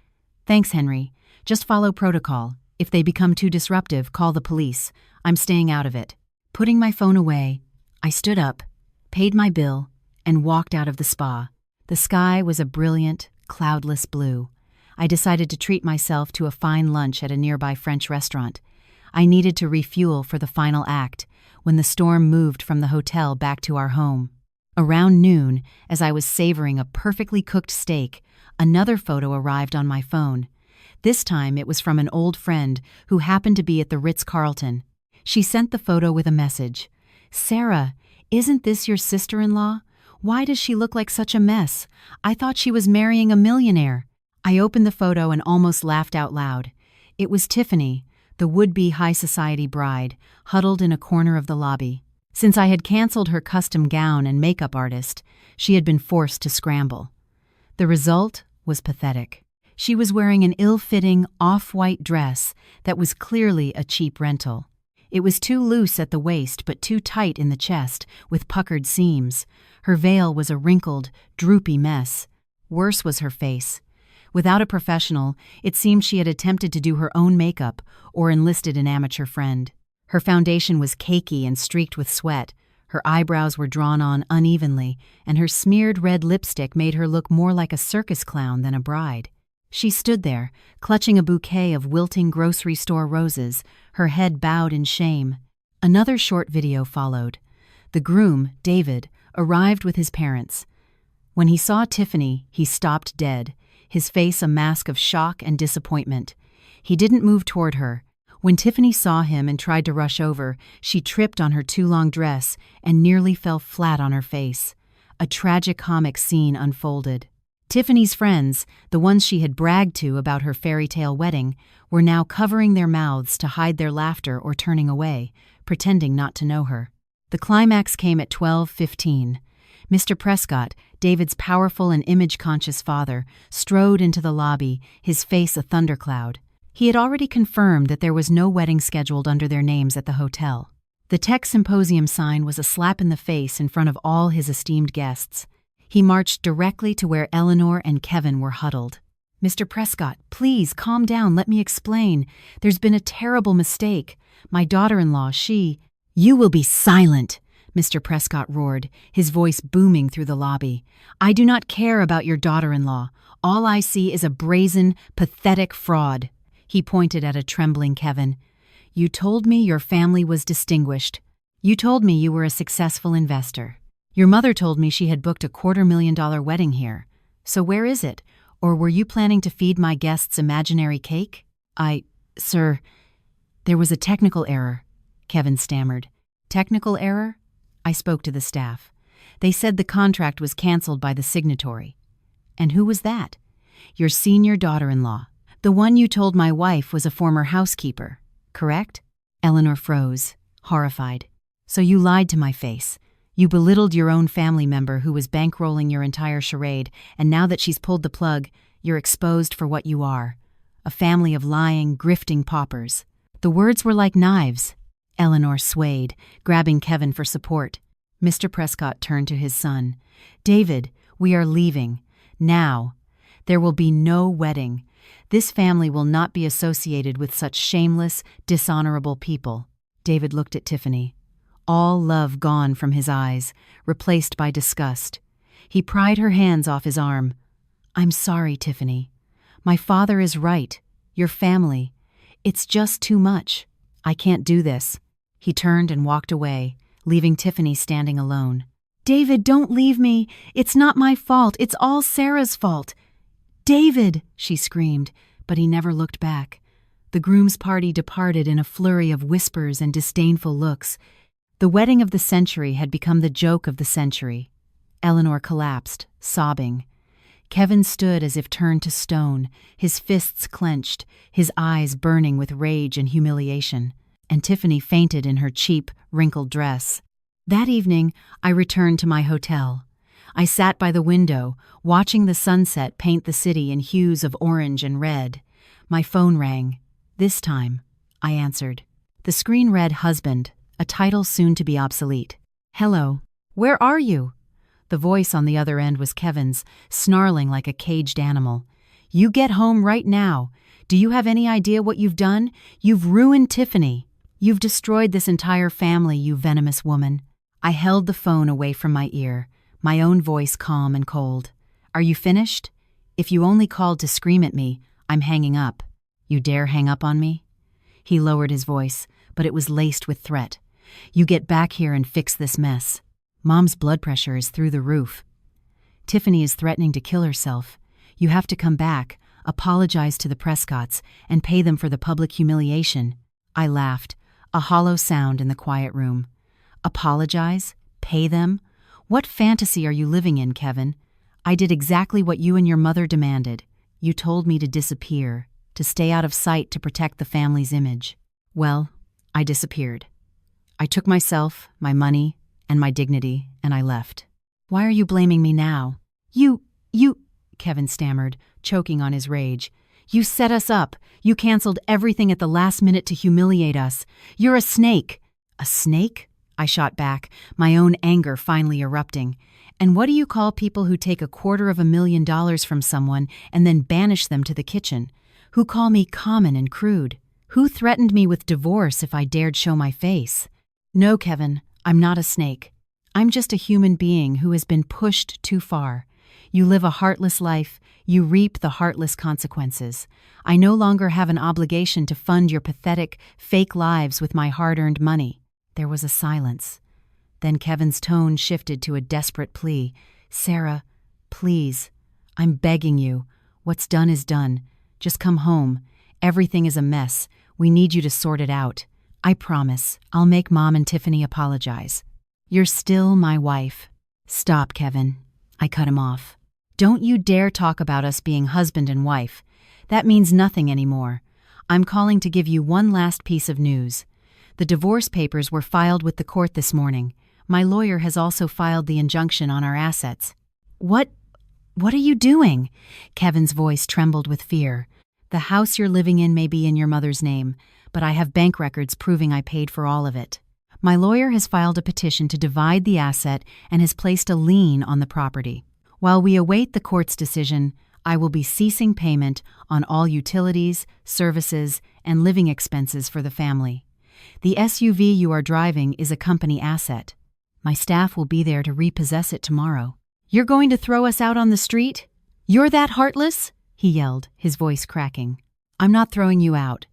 "Thanks, Henry. Just follow protocol. If they become too disruptive, call the police. I'm staying out of it." Putting my phone away, I stood up, paid my bill, and walked out of the spa. The sky was a brilliant, cloudless blue. I decided to treat myself to a fine lunch at a nearby French restaurant. I needed to refuel for the final act, when the storm moved from the hotel back to our home. Around noon, as I was savoring a perfectly cooked steak, another photo arrived on my phone. This time it was from an old friend who happened to be at the Ritz-Carlton. She sent the photo with a message. "Sarah, isn't this your sister-in-law? Why does she look like such a mess? I thought she was marrying a millionaire." I opened the photo and almost laughed out loud. It was Tiffany, the would-be high society bride, huddled in a corner of the lobby. Since I had canceled her custom gown and makeup artist, she had been forced to scramble. The result was pathetic. She was wearing an ill-fitting, off-white dress that was clearly a cheap rental. It was too loose at the waist but too tight in the chest, with puckered seams. Her veil was a wrinkled, droopy mess. Worse was her face. Without a professional, it seemed she had attempted to do her own makeup or enlisted an amateur friend. Her foundation was cakey and streaked with sweat. Her eyebrows were drawn on unevenly, and her smeared red lipstick made her look more like a circus clown than a bride. She stood there, clutching a bouquet of wilting grocery store roses, her head bowed in shame. Another short video followed. The groom, David, arrived with his parents. When he saw Tiffany, he stopped dead, his face a mask of shock and disappointment. He didn't move toward her. When Tiffany saw him and tried to rush over, she tripped on her too long dress and nearly fell flat on her face. A tragicomic scene unfolded. Tiffany's friends, the ones she had bragged to about her fairy tale wedding, were now covering their mouths to hide their laughter or turning away, pretending not to know her. The climax came at 12:15. Mr. Prescott, David's powerful and image-conscious father, strode into the lobby, his face a thundercloud. He had already confirmed that there was no wedding scheduled under their names at the hotel. The Tech Symposium sign was a slap in the face in front of all his esteemed guests. He marched directly to where Eleanor and Kevin were huddled. "Mr. Prescott, please calm down, let me explain. There's been a terrible mistake. My daughter-in-law, she—" "You will be silent," Mr. Prescott roared, his voice booming through the lobby. "I do not care about your daughter-in-law. All I see is a brazen, pathetic fraud." He pointed at a trembling Kevin. "You told me your family was distinguished. You told me you were a successful investor. Your mother told me she had booked a $250,000 wedding here. So where is it? Or were you planning to feed my guests imaginary cake?" Sir, there was a technical error," Kevin stammered. "Technical error?" I spoke to the staff. They said the contract was canceled by the signatory. "And who was that?" "Your senior daughter-in-law. The one you told my wife was a former housekeeper, correct?" Eleanor froze, horrified. "So you lied to my face. You belittled your own family member who was bankrolling your entire charade, and now that she's pulled the plug, You're exposed for what you are. A family of lying, grifting paupers. The words were like knives. Eleanor swayed, grabbing Kevin for support. Mr. Prescott turned to his son. David, we are leaving. Now. There will be no wedding. This family will not be associated with such shameless, dishonorable people. David looked at Tiffany. All love gone from his eyes, replaced by disgust. He pried her hands off his arm. I'm sorry, Tiffany. My father is right. Your family. It's just too much. I can't do this. He turned and walked away, leaving Tiffany standing alone. David, don't leave me. It's not my fault. It's all Sarah's fault. David, she screamed, but he never looked back. The groom's party departed in a flurry of whispers and disdainful looks. The wedding of the century had become the joke of the century. Eleanor collapsed, sobbing. Kevin stood as if turned to stone, his fists clenched, his eyes burning with rage and humiliation. And Tiffany fainted in her cheap, wrinkled dress. That evening, I returned to my hotel. I sat by the window, watching the sunset paint the city in hues of orange and red. My phone rang. This time, I answered. The screen read husband, a title soon to be obsolete. Hello. Where are you? The voice on the other end was Kevin's, snarling like a caged animal. You get home right now. Do you have any idea what you've done? You've ruined Tiffany. You've destroyed this entire family, you venomous woman. I held the phone away from my ear, my own voice calm and cold. Are you finished? If you only called to scream at me, I'm hanging up. You dare hang up on me? He lowered his voice, but it was laced with threat. You get back here and fix this mess. Mom's blood pressure is through the roof. Tiffany is threatening to kill herself. You have to come back, apologize to the Prescotts, and pay them for the public humiliation. I laughed, a hollow sound in the quiet room. Apologize? Pay them? What fantasy are you living in, Kevin? I did exactly what you and your mother demanded. You told me to disappear, to stay out of sight to protect the family's image. Well, I disappeared. I took myself, my money, and my dignity, and I left. Why are you blaming me now? You, Kevin stammered, choking on his rage. You set us up. You canceled everything at the last minute to humiliate us. You're a snake. A snake? I shot back, my own anger finally erupting. And what do you call people who take $250,000 from someone and then banish them to the kitchen? Who call me common and crude? Who threatened me with divorce if I dared show my face? No, Kevin, I'm not a snake. I'm just a human being who has been pushed too far. You live a heartless life, you reap the heartless consequences. I no longer have an obligation to fund your pathetic, fake lives with my hard-earned money. There was a silence. Then Kevin's tone shifted to a desperate plea. Sarah, please, I'm begging you. What's done is done. Just come home. Everything is a mess. We need you to sort it out. I promise, I'll make Mom and Tiffany apologize. You're still my wife. Stop, Kevin. I cut him off. Don't you dare talk about us being husband and wife. That means nothing anymore. I'm calling to give you one last piece of news. The divorce papers were filed with the court this morning. My lawyer has also filed the injunction on our assets. What are you doing? Kevin's voice trembled with fear. The house you're living in may be in your mother's name, but I have bank records proving I paid for all of it. My lawyer has filed a petition to divide the asset and has placed a lien on the property. While we await the court's decision, I will be ceasing payment on all utilities, services, and living expenses for the family. The SUV you are driving is a company asset. My staff will be there to repossess it tomorrow. You're going to throw us out on the street? You're that heartless? He yelled, his voice cracking. I'm not throwing you out.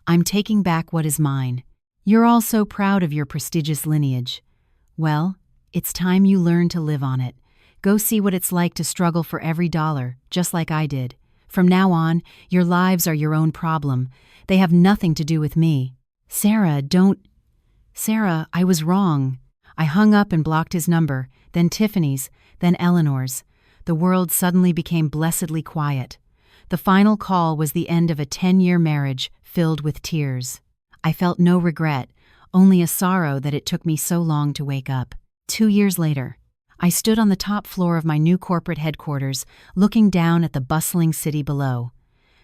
I'm taking back what is mine. You're all so proud of your prestigious lineage. Well, it's time you learn to live on it. Go see what it's like to struggle for every dollar, just like I did. From now on, your lives are your own problem. They have nothing to do with me. Sarah, I was wrong. I hung up and blocked his number, then Tiffany's, then Eleanor's. The world suddenly became blessedly quiet. The final call was the end of a 10-year marriage filled with tears. I felt no regret, only a sorrow that it took me so long to wake up. 2 years later, I stood on the top floor of my new corporate headquarters, looking down at the bustling city below.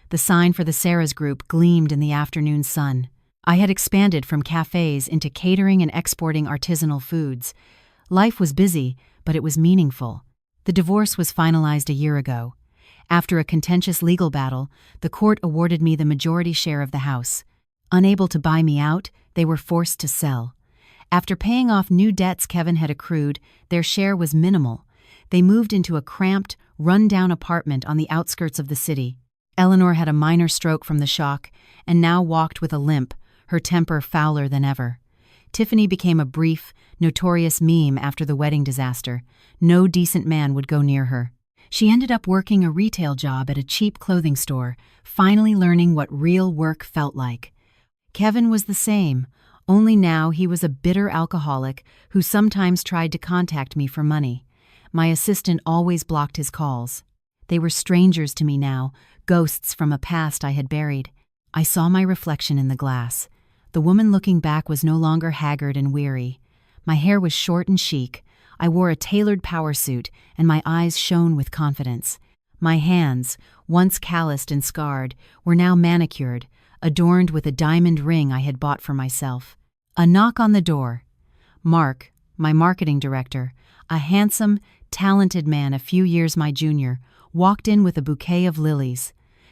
The sign for the Sarah's Group gleamed in the afternoon sun. I had expanded from cafes into catering and exporting artisanal foods. Life was busy, but it was meaningful. The divorce was finalized a year ago. After a contentious legal battle, the court awarded me the majority share of the house. Unable to buy me out, they were forced to sell. After paying off new debts Kevin had accrued, their share was minimal. They moved into a cramped, run-down apartment on the outskirts of the city. Eleanor had a minor stroke from the shock and now walked with a limp, her temper fouler than ever. Tiffany became a brief, notorious meme after the wedding disaster. No decent man would go near her. She ended up working a retail job at a cheap clothing store, finally learning what real work felt like. Kevin was the same, only now he was a bitter alcoholic who sometimes tried to contact me for money. My assistant always blocked his calls. They were strangers to me now, ghosts from a past I had buried. I saw my reflection in the glass. The woman looking back was no longer haggard and weary. My hair was short and chic. I wore a tailored power suit, and my eyes shone with confidence. My hands, once calloused and scarred, were now manicured, adorned with a diamond ring I had bought for myself. A knock on the door. Mark, my marketing director, a handsome, talented man a few years my junior, walked in with a bouquet of lilies.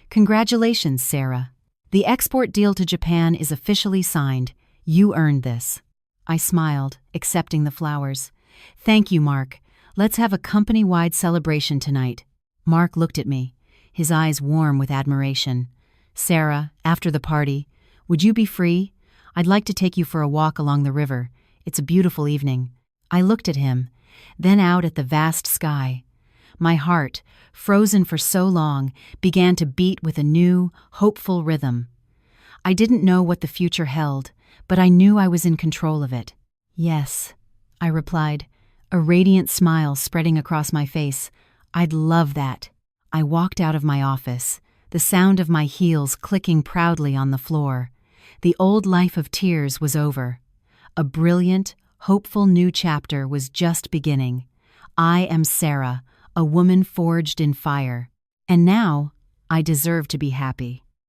"Congratulations, Sarah. The export deal to Japan is officially signed. You earned this." I smiled, accepting the flowers. "Thank you, Mark. Let's have a company-wide celebration tonight." Mark looked at me, his eyes warm with admiration. "Sarah, after the party, would you be free? I'd like to take you for a walk along the river. It's a beautiful evening." I looked at him, then out at the vast sky. My heart, frozen for so long, began to beat with a new, hopeful rhythm. I didn't know what the future held, but I knew I was in control of it. "Yes," I replied, a radiant smile spreading across my face. "I'd love that." I walked out of my office, the sound of my heels clicking proudly on the floor. The old life of tears was over. A brilliant, hopeful new chapter was just beginning. I am Sarah, a woman forged in fire. And now, I deserve to be happy.